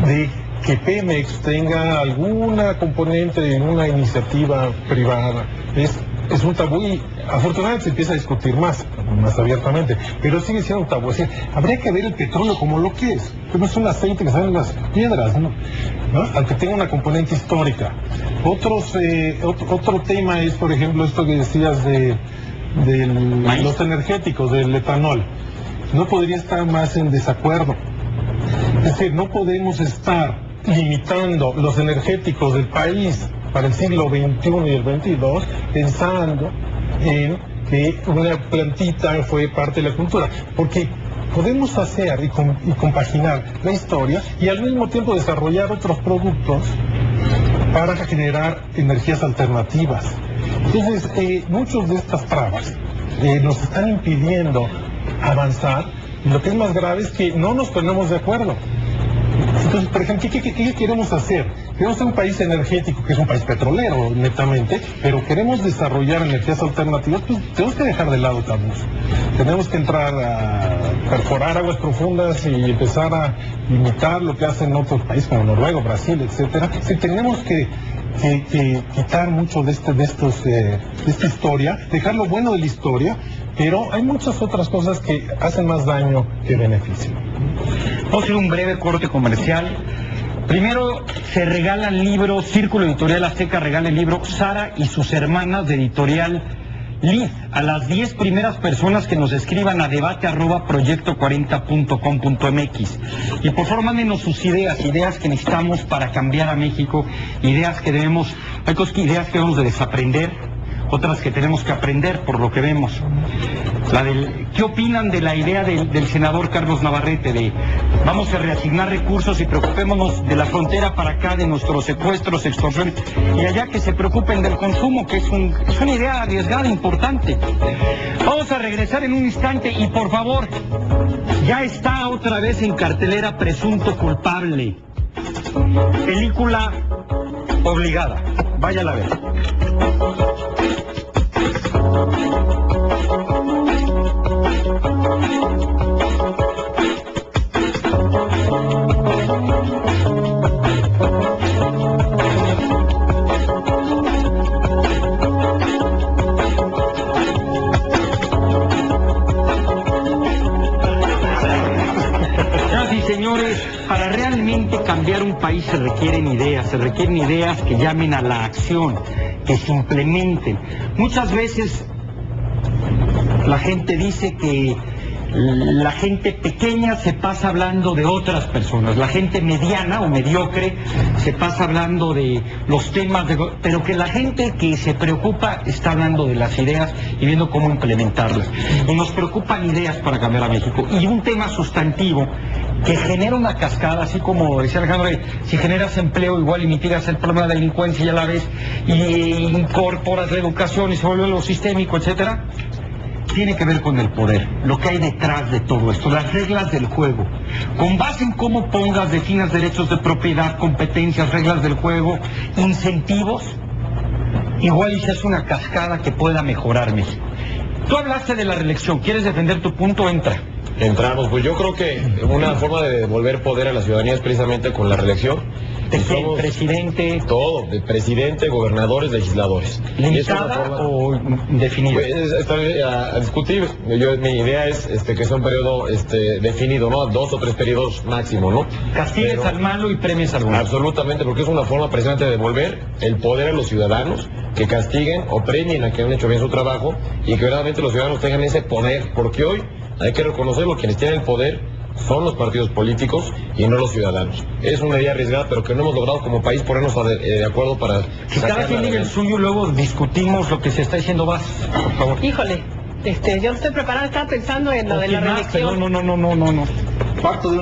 de que Pemex tenga alguna componente en una iniciativa privada, es un tabú y afortunadamente se empieza a discutir más abiertamente, pero sigue siendo un tabú. Habría que ver el petróleo como lo que es, no es un aceite que sale en las piedras, ¿no? Aunque tenga una componente histórica. Otro tema es, por ejemplo, esto que decías de los energéticos, del etanol. No podría estar más en desacuerdo. Es decir, no podemos estar limitando los energéticos del país para el siglo XXI y el XXII pensando en que una plantita fue parte de la cultura, porque podemos hacer y compaginar la historia y al mismo tiempo desarrollar otros productos para generar energías alternativas. Entonces, muchas de estas trabas nos están impidiendo avanzar, y lo que es más grave es que no nos ponemos de acuerdo. Entonces, por ejemplo, ¿qué queremos hacer? Queremos ser un país energético, que es un país petrolero, netamente, pero queremos desarrollar energías alternativas, pues tenemos que dejar de lado tabús. Tenemos que entrar a perforar aguas profundas y empezar a imitar lo que hacen otros países como Noruega, Brasil, etcétera. Sí, tenemos que quitar mucho de esta historia, dejar lo bueno de la historia, pero hay muchas otras cosas que hacen más daño que beneficio. Vamos a hacer un breve corte comercial. Primero se regala el libro, Círculo Editorial Azteca regala el libro Sara y sus hermanas de Editorial Lid a las 10 primeras personas que nos escriban a debate@proyecto40.com.mx. Y por favor mándenos sus ideas que necesitamos para cambiar a México, ideas que debemos de desaprender, otras que tenemos que aprender por lo que vemos. ¿Qué opinan de la idea del senador Carlos Navarrete de vamos a reasignar recursos y preocupémonos de la frontera para acá, de nuestros secuestros, extorsiones, y allá que se preocupen del consumo, que es una idea arriesgada, importante? Vamos a regresar en un instante y por favor, ya está otra vez en cartelera Presunto Culpable. Película obligada. Váyala a ver. Señores, para realmente cambiar un país se requieren ideas que llamen a la acción, que se implementen. Muchas veces la gente dice que la gente pequeña se pasa hablando de otras personas, la gente mediana o mediocre se pasa hablando de los temas, pero que la gente que se preocupa está hablando de las ideas y viendo cómo implementarlas. Y nos preocupan ideas para cambiar a México. Y un tema sustantivo que genera una cascada, así como decía Alejandro, si generas empleo igual y mitigas el problema de la delincuencia y a la vez y incorporas la educación y se vuelve lo sistémico, etcétera. Tiene que ver con el poder, lo que hay detrás de todo esto, las reglas del juego. Con base en cómo pongas, definas derechos de propiedad, competencias, reglas del juego, incentivos, igual y se hace una cascada que pueda mejorar México. Tú hablaste de la reelección, ¿quieres defender tu punto? Entramos, pues yo creo que una forma de devolver poder a la ciudadanía es precisamente con la reelección. Presidente. Todo, de presidente, gobernadores, legisladores. ¿Limitada o indefinida? Pues, está a discutir. Mi idea es que sea un periodo definido, ¿no? 2 o 3 periodos máximo, ¿no? Castigues al malo y premies al bueno. Absolutamente, porque es una forma precisamente de devolver el poder a los ciudadanos, que castiguen o premien a quienes han hecho bien su trabajo y que verdaderamente los ciudadanos tengan ese poder, porque hoy hay que reconocerlo, quienes tienen el poder son los partidos políticos y no los ciudadanos. Es una idea arriesgada, pero que no hemos logrado como país ponernos de acuerdo para... Si cada quien diga el suyo, luego discutimos lo que se está diciendo. Vas, por favor. Híjole, yo no estoy preparada, estaba pensando en lo de la reelección. No. Parto de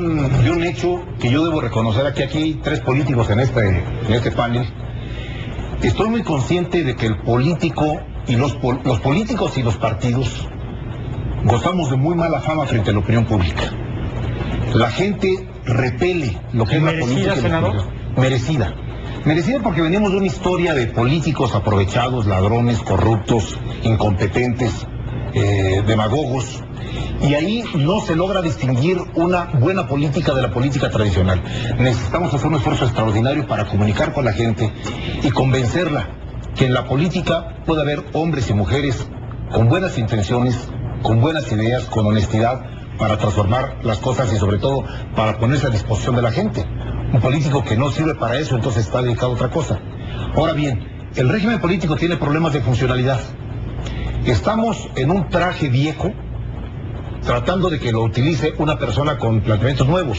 un hecho que yo debo reconocer. Aquí hay 3 políticos en este panel. Estoy muy consciente de que el político y los políticos y los partidos gozamos de muy mala fama frente a la opinión pública. La gente repele lo que es la política. ¿Senador? Merecida porque venimos de una historia de políticos aprovechados, ladrones, corruptos, incompetentes, demagogos, y ahí no se logra distinguir una buena política de la política tradicional. Necesitamos hacer un esfuerzo extraordinario para comunicar con la gente y convencerla que en la política puede haber hombres y mujeres con buenas intenciones, con buenas ideas, con honestidad, para transformar las cosas y sobre todo para ponerse a disposición de la gente. Un político que no sirve para eso, entonces está dedicado a otra cosa. Ahora bien, el régimen político tiene problemas de funcionalidad. Estamos en un traje viejo, tratando de que lo utilice una persona con planteamientos nuevos.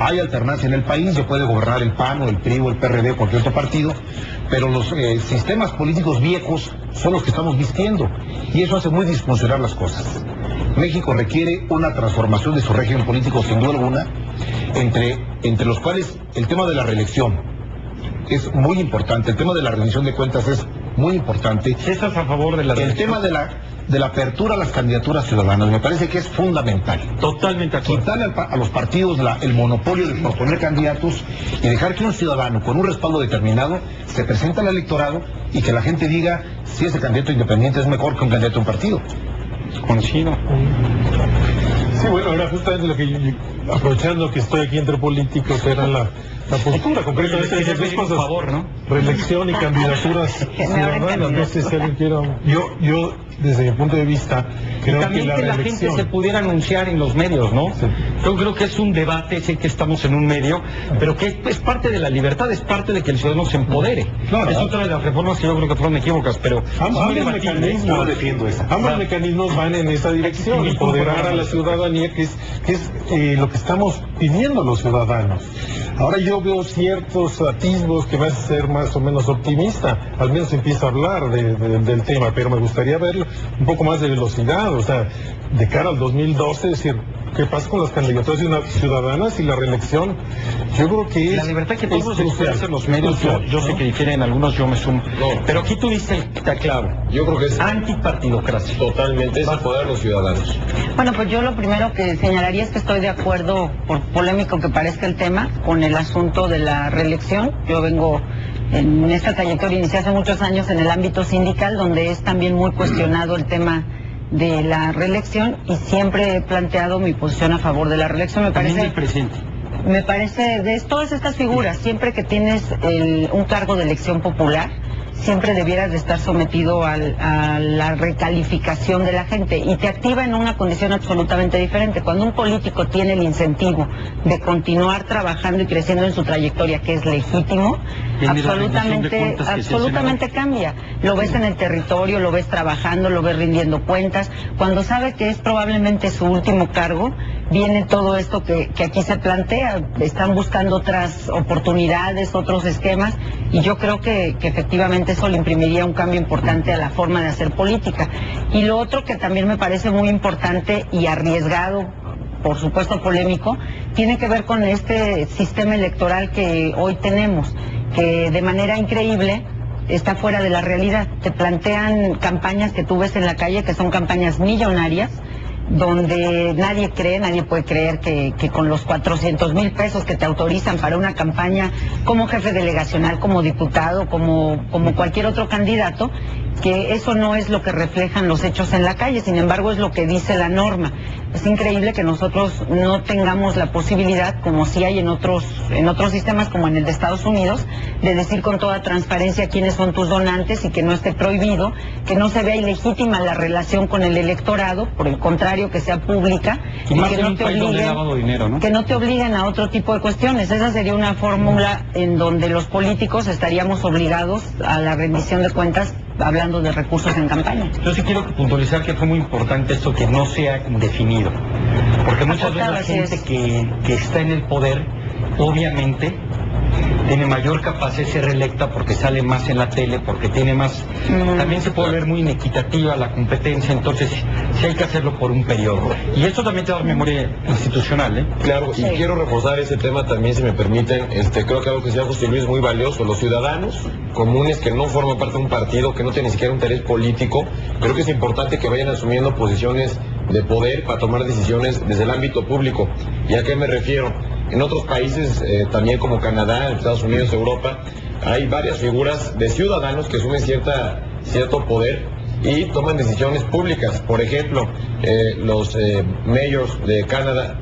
Hay alternancia en el país, se puede gobernar el PAN o el PRI o el PRD o cualquier otro partido, pero los sistemas políticos viejos son los que estamos vistiendo y eso hace muy disfuncionar las cosas. México requiere una transformación de su régimen político sin duda alguna, entre los cuales el tema de la reelección es muy importante, el tema de la rendición de cuentas es muy importante. ¿Estás a favor de la reelección? El tema de la apertura a las candidaturas ciudadanas me parece que es fundamental. Totalmente aquí. Quitarle a los partidos el monopolio de proponer candidatos y dejar que un ciudadano con un respaldo determinado se presente al electorado y que la gente diga si ese candidato independiente es mejor que un candidato de un partido. Coincido. Sí, bueno, ahora justamente lo que aprovechando que estoy aquí entre políticos era la postura concretamente de 2 cosas, favor, ¿no? Reelección y candidaturas ciudadanas. No sé si alguien quiera. Yo desde mi punto de vista, creo también que la gente se pudiera anunciar en los medios, ¿no? Sí. Yo creo que es un debate, sé que estamos en un medio, pero que es parte de la libertad, es parte de que el ciudadano se empodere. Claro. Es otra de las reformas que yo creo que fueron equívocas, pero Ambos debatible. Yo defiendo esa. Ambos mecanismos van en esa dirección, empoderar a la ciudadanía, que es lo que estamos pidiendo los ciudadanos. Ahora yo veo ciertos atisbos que me hacen ser más o menos optimista, al menos empiezo a hablar del tema, pero me gustaría ver un poco más de velocidad, o sea, de cara al 2012, es decir, ¿qué pasa con las candidaturas ciudadanas y la reelección? Yo creo que La libertad que todos expresan los medios, yo sé que difieren algunos, yo me sumo. Pero aquí tú dices, está claro, Yo creo que es antipartidocracia. totalmente ese poder a los ciudadanos. Bueno, pues yo lo primero que señalaría es que estoy de acuerdo, por polémico que parezca el tema, con el asunto de la reelección. Yo vengo en esta trayectoria iniciada hace muchos años en el ámbito sindical, donde es también muy cuestionado el tema de la reelección, y siempre he planteado mi posición a favor de la reelección. Me parece de todas estas figuras, siempre que tienes un cargo de elección popular, siempre debieras de estar sometido a la recalificación de la gente, y te activa en una condición absolutamente diferente. Cuando un político tiene el incentivo de continuar trabajando y creciendo en su trayectoria, que es legítimo, absolutamente cambia. Lo ves en el territorio, lo ves trabajando, lo ves rindiendo cuentas. Cuando sabe que es probablemente su último cargo, viene todo esto que aquí se plantea. Están buscando otras oportunidades, otros esquemas, y yo creo que efectivamente eso le imprimiría un cambio importante a la forma de hacer política. Y lo otro que también me parece muy importante y arriesgado, por supuesto polémico, tiene que ver con este sistema electoral que hoy tenemos, que de manera increíble está fuera de la realidad. Te plantean campañas que tú ves en la calle, que son campañas millonarias, donde nadie puede creer que con los 400,000 pesos que te autorizan para una campaña como jefe delegacional, como diputado, como cualquier otro candidato, que eso no es lo que reflejan los hechos en la calle. Sin embargo, es lo que dice la norma. Es increíble que nosotros no tengamos la posibilidad, como sí hay en otros sistemas, como en el de Estados Unidos, de decir con toda transparencia quiénes son tus donantes, y que no esté prohibido, que no se vea ilegítima la relación con el electorado, por el contrario, que sea pública, y que no te obliguen, que no te obliguen a otro tipo de cuestiones. Esa sería una fórmula en donde los políticos estaríamos obligados a la rendición de cuentas, hablando de recursos en campaña. Yo sí quiero puntualizar que fue muy importante esto, que no sea indefinido, porque muchas veces la gente que está en el poder, obviamente, tiene mayor capacidad de ser reelecta porque sale más en la tele, porque tiene más... También se puede ver muy inequitativa la competencia, entonces sí hay que hacerlo por un periodo. Y esto también te da memoria institucional, ¿eh? Claro, y quiero reforzar ese tema también, si me permiten. Creo que algo que decía José Luis es muy valioso. Los ciudadanos comunes que no forman parte de un partido, que no tienen ni siquiera un interés político, creo que es importante que vayan asumiendo posiciones de poder para tomar decisiones desde el ámbito público. ¿Y a qué me refiero? En otros países, también como Canadá, Estados Unidos, Europa, hay varias figuras de ciudadanos que asumen cierto poder y toman decisiones públicas. Por ejemplo, los mayors de Canadá,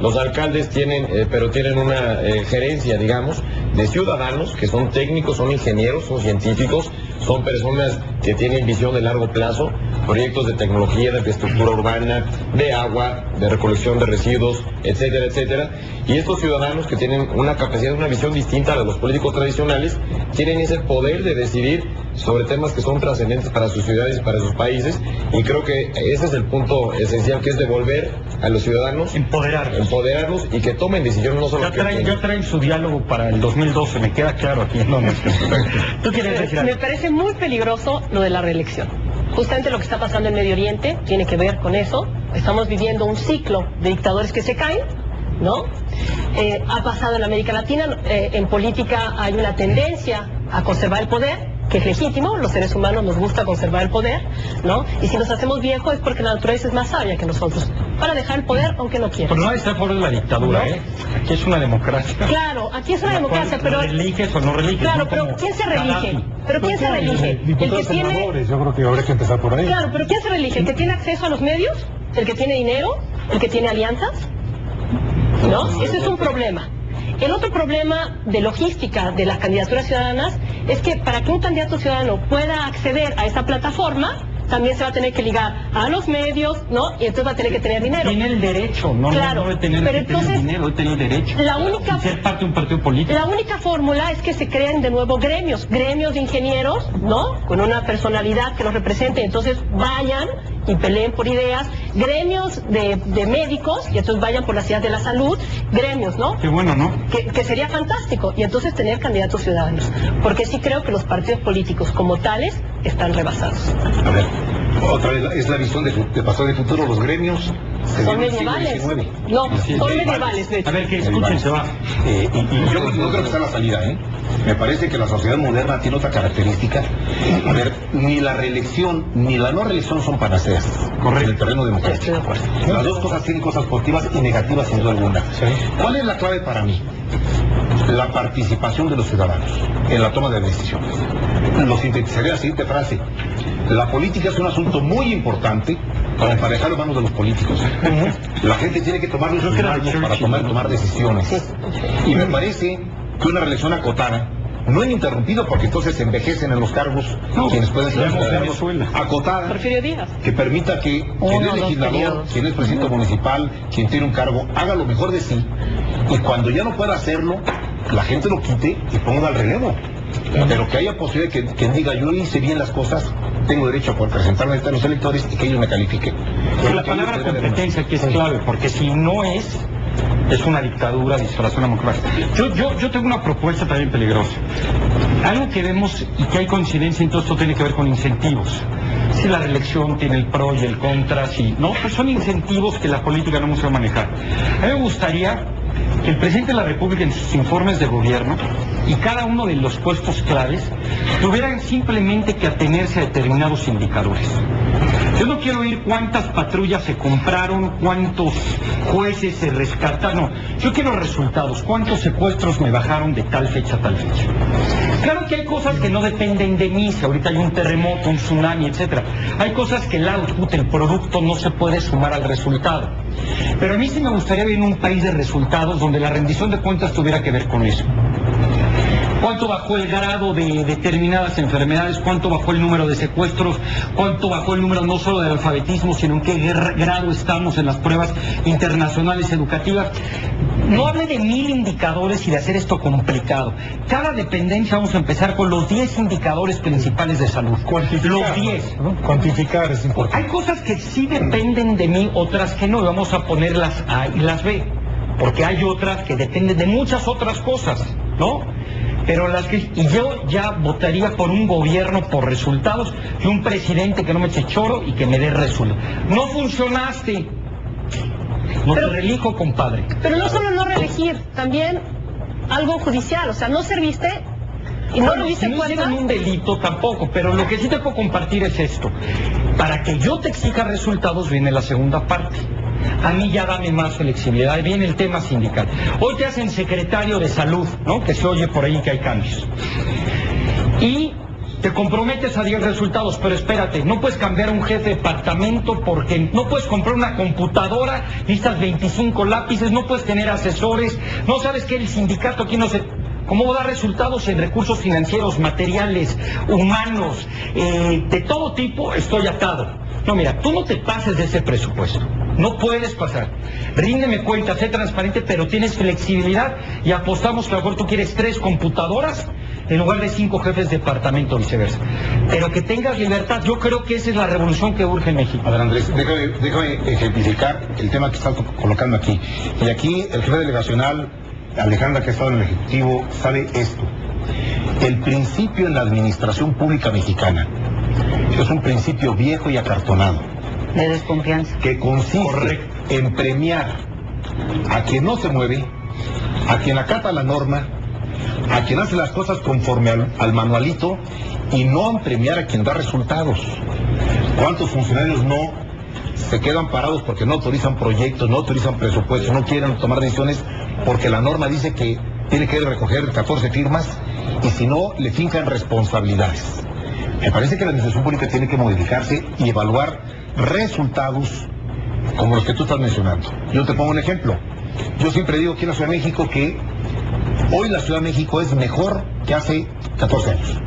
los alcaldes tienen, pero tienen una gerencia, digamos, de ciudadanos que son técnicos, son ingenieros, son científicos, son personas que tienen visión de largo plazo, proyectos de tecnología, de infraestructura urbana, de agua, de recolección de residuos, etcétera, etcétera. Y estos ciudadanos que tienen una capacidad, una visión distinta a la de los políticos tradicionales, tienen ese poder de decidir sobre temas que son trascendentes para sus ciudades y para sus países, y creo que ese es el punto esencial, que es devolver a los ciudadanos, empoderarlos y que tomen decisiones, no solo ya traen su diálogo para el 2012, me queda claro aquí. ¿Tú quieres decir algo? Me parece muy peligroso lo de la reelección. Justamente lo que está pasando en Medio Oriente tiene que ver con eso. Estamos viviendo un ciclo de dictadores que se caen, ¿no? Ha pasado en América Latina. En política hay una tendencia a conservar el poder, que es legítimo. Los seres humanos nos gusta conservar el poder, ¿no? Y si nos hacemos viejos es porque la naturaleza es más sabia que nosotros, para dejar el poder aunque no quiera. Pero no está a favor de la dictadura, ¿no? Aquí es una democracia. Claro, aquí es una democracia, pero... ¿Religes o no religes? Claro, no pero ¿quién se relige? ¿Pero quién se relige? El que tiene... Yo creo que habría que empezar por ahí. Claro, pero ¿quién se relige? ¿El que tiene acceso a los medios? ¿El que tiene dinero? ¿El que tiene alianzas? ¿No? Ese es un problema. El otro problema de logística de las candidaturas ciudadanas es que para que un candidato ciudadano pueda acceder a esa plataforma, también se va a tener que ligar a los medios, ¿no? Y entonces va a tener que tener dinero. Tiene el derecho, no, Claro, no debe tener, pero que tener entonces, dinero, debe tener el derecho. la única- Ser parte de un partido político. La única fórmula es que se creen de nuevo gremios de ingenieros, ¿no? Con una personalidad que los represente, entonces vayan y peleen por ideas, gremios de médicos, y entonces vayan por la ciudad de la salud, gremios, ¿no? Qué bueno, ¿no? Que sería fantástico, y entonces tener candidatos ciudadanos, porque sí creo que los partidos políticos como tales están rebasados. A ver, otra vez, es la visión de pasado y de futuro, los gremios se Son dieron en el medievales. siglo XIX. No, Sí, son medievales. medievales, de hecho. A ver, que escuchen, se va. Y yo no creo que sea la salida, ¿eh? Me parece que la sociedad moderna tiene otra característica. A ver, ni la reelección ni la no reelección son panaceas. Correcto. En el terreno democrático. Estoy de acuerdo. Las dos cosas tienen cosas positivas y negativas sin duda alguna. ¿Cuál es la clave para mí? La participación de los ciudadanos en la toma de decisiones. Lo sintetizaré la siguiente frase. La política es un asunto muy importante para emparejar las manos de los políticos. La gente tiene que tomar los Creo que era manos para Churchill, ¿no? tomar decisiones. Sí. Y me parece que una reelección acotada, no ininterrumpido, porque entonces envejecen en los cargos No, quienes pueden ser veamos ciudadanos, Venezuela. acotada, Porfirio Díaz. que permita que quien es o dos legislador, periodos. quien es presidente municipal, quien tiene un cargo, haga lo mejor de sí, y cuando ya no pueda hacerlo, la gente lo quite y ponga al relevo. Pero que haya posibilidad que quien diga, yo hice bien las cosas, tengo derecho a poder presentarme ante los electores y que ellos me califiquen. La palabra competencia aquí es clave, porque si no es una dictadura disfrazada de democracia. Yo tengo una propuesta también peligrosa. Algo que vemos y que hay coincidencia en todo esto tiene que ver con incentivos. Si la reelección tiene el pro y el contra, si no, pues son incentivos que la política no sabe manejar. A mí me gustaría que el presidente de la República en sus informes de gobierno y cada uno de los puestos claves tuvieran simplemente que atenerse a determinados indicadores. Yo no quiero oír cuántas patrullas se compraron, cuántos jueces se rescataron, no. Yo quiero resultados, cuántos secuestros me bajaron de tal fecha a tal fecha. Claro que hay cosas que no dependen de mí, si ahorita hay un terremoto, un tsunami, etcétera. Hay cosas que el output, el producto, no se puede sumar al resultado. Pero a mí sí me gustaría vivir en un país de resultados donde la rendición de cuentas tuviera que ver con eso. ¿Cuánto bajó el grado de determinadas enfermedades? ¿Cuánto bajó el número de secuestros? ¿Cuánto bajó el número no solo del alfabetismo, sino en qué grado estamos en las pruebas internacionales educativas? No hable de 1000 indicadores y de hacer esto complicado. Cada dependencia vamos a empezar con los 10 indicadores principales de salud. Los 10. ¿no? Cuantificar es importante. Hay cosas que sí dependen de mí, otras que no, y vamos a ponerlas A y las B. Porque hay otras que dependen de muchas otras cosas, ¿no? Pero y yo ya votaría por un gobierno por resultados y un presidente que no me eche choro y que me dé resultados. No funcionaste. No te reelijo, compadre. Pero no solo no reelegir, también algo judicial, o sea, no serviste y no Bueno, lo diste si no cuenta. hicieron un delito tampoco, pero lo que sí te puedo compartir es esto. Para que yo te exija resultados viene la segunda parte. A mí ya dame más flexibilidad, viene el tema sindical. Hoy te hacen secretario de salud, ¿no? Que se oye por ahí que hay cambios. Y te comprometes a 10 resultados, pero espérate, no puedes cambiar un jefe de departamento porque no puedes comprar una computadora, necesitas 25 lápices, no puedes tener asesores, no sabes que el sindicato aquí no se... ¿Cómo da resultados en recursos financieros, materiales, humanos, de todo tipo? Estoy atado. No, mira, tú no te pases de ese presupuesto. No puedes pasar. Ríndeme cuenta, sé transparente, pero tienes flexibilidad y apostamos que a lo mejor tú quieres 3 computadoras en lugar de 5 jefes de departamento o viceversa. Pero que tengas libertad, yo creo que esa es la revolución que urge en México. A ver, Andrés, déjame ejemplificar el tema que estás colocando aquí. Y aquí el jefe delegacional, Alejandra, que ha estado en el Ejecutivo, sabe esto. El principio en la administración pública mexicana es un principio viejo y acartonado, De desconfianza. que consiste en premiar a quien no se mueve, a quien acata la norma, a quien hace las cosas conforme al manualito, y no en premiar a quien da resultados. ¿Cuántos funcionarios no se quedan parados porque no autorizan proyectos, no autorizan presupuestos, no quieren tomar decisiones porque la norma dice que tiene que recoger 14 firmas y si no, le fincan responsabilidades? Me parece que la administración pública tiene que modificarse y evaluar resultados como los que tú estás mencionando. Yo te pongo un ejemplo. Yo siempre digo aquí en la Ciudad de México que hoy la Ciudad de México es mejor que hace 14 años.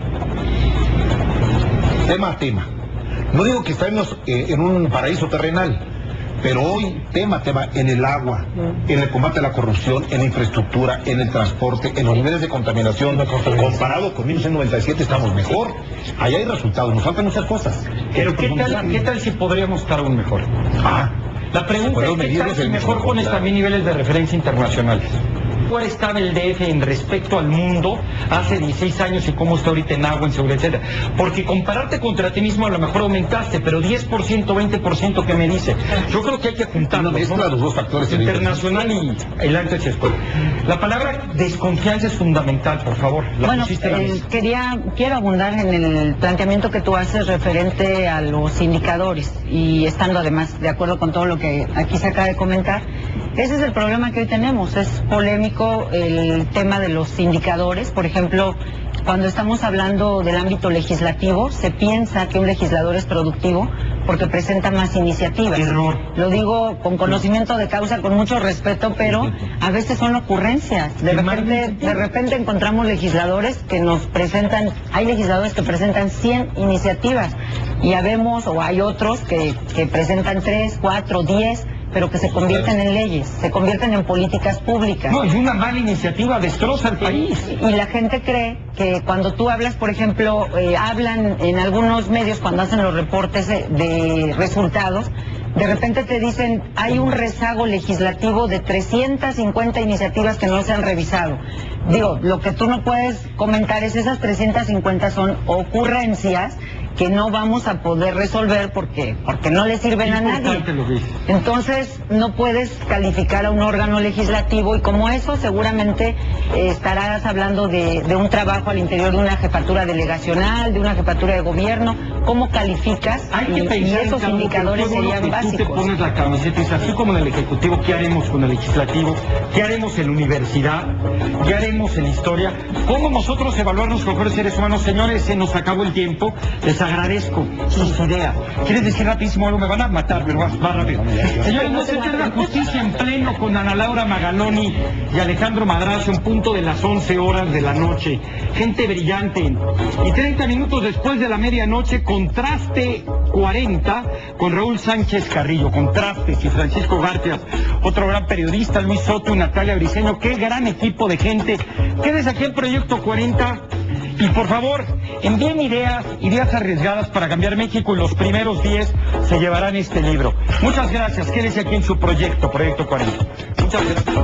Tema a tema. No digo que estemos en un paraíso terrenal, pero hoy, tema, en el agua, en el combate a la corrupción, en la infraestructura, en el transporte, en los niveles de contaminación, comparado con 1997 estamos mejor. Allá hay resultados, nos faltan muchas cosas. Pero ¿qué tal si podríamos estar aún mejor? La pregunta es, ¿qué tal si mejor pones también niveles de referencia internacionales? ¿Cuál estaba el DF en respecto al mundo hace 16 años y cómo está ahorita en agua, en seguridad, etcétera? Porque compararte contra ti mismo a lo mejor aumentaste, pero 10%, 20% ¿qué me dice? Yo creo que hay que juntarlos, Una mezcla de los dos factores. Internacional y el alto de escuela. La palabra desconfianza es fundamental, por favor. Bueno, quiero abundar en el planteamiento que tú haces referente a los indicadores y estando además de acuerdo con todo lo que aquí se acaba de comentar. Ese es el problema que hoy tenemos, es polémico el tema de los indicadores. Por ejemplo, cuando estamos hablando del ámbito legislativo, se piensa que un legislador es productivo porque presenta más iniciativas. Error. Lo digo con conocimiento de causa, con mucho respeto, pero a veces son ocurrencias. De repente encontramos legisladores que nos presentan, hay legisladores que presentan 100 iniciativas y habemos, o hay otros que presentan 3, 4, 10, pero que se convierten en leyes, se convierten en políticas públicas. No, y una mala iniciativa destroza el país. Y la gente cree que cuando tú hablas, por ejemplo, hablan en algunos medios cuando hacen los reportes de resultados, de repente te dicen, hay un rezago legislativo de 350 iniciativas que no se han revisado. Digo, lo que tú no puedes comentar es esas 350 son ocurrencias que no vamos a poder resolver porque no le sirven a nadie. Entonces no puedes calificar a un órgano legislativo y como eso seguramente estarás hablando de un trabajo al interior de una jefatura delegacional, de una jefatura de gobierno. ¿Cómo calificas? Hay que pensar, esos indicadores serían básicos. Tú te pones la camiseta y dices, así como en el Ejecutivo, ¿qué haremos con el Legislativo? ¿Qué haremos en la universidad? ¿Qué haremos en historia? ¿Cómo nosotros evaluarnos como mejores seres humanos? Señores, se nos acabó el tiempo. Les agradezco sus ideas. ¿Quieres decir rapidísimo algo? Me van a matar, pero va rápido. Señores, no se pierda Justicia en Pleno con Ana Laura Magaloni y Alejandro Madrazo en punto de las 11 horas de la noche. Gente brillante. Y 30 minutos después de la medianoche, Contraste 40 con Raúl Sánchez Carrillo. Contrastes y Francisco Garfias, otro gran periodista, Luis Soto y Natalia Briceño. Qué gran equipo de gente. Quédese aquí en Proyecto 40. Y por favor, envíen ideas arriesgadas para cambiar México y los primeros 10 se llevarán este libro. Muchas gracias, quédese aquí en su Proyecto 40. Muchas gracias.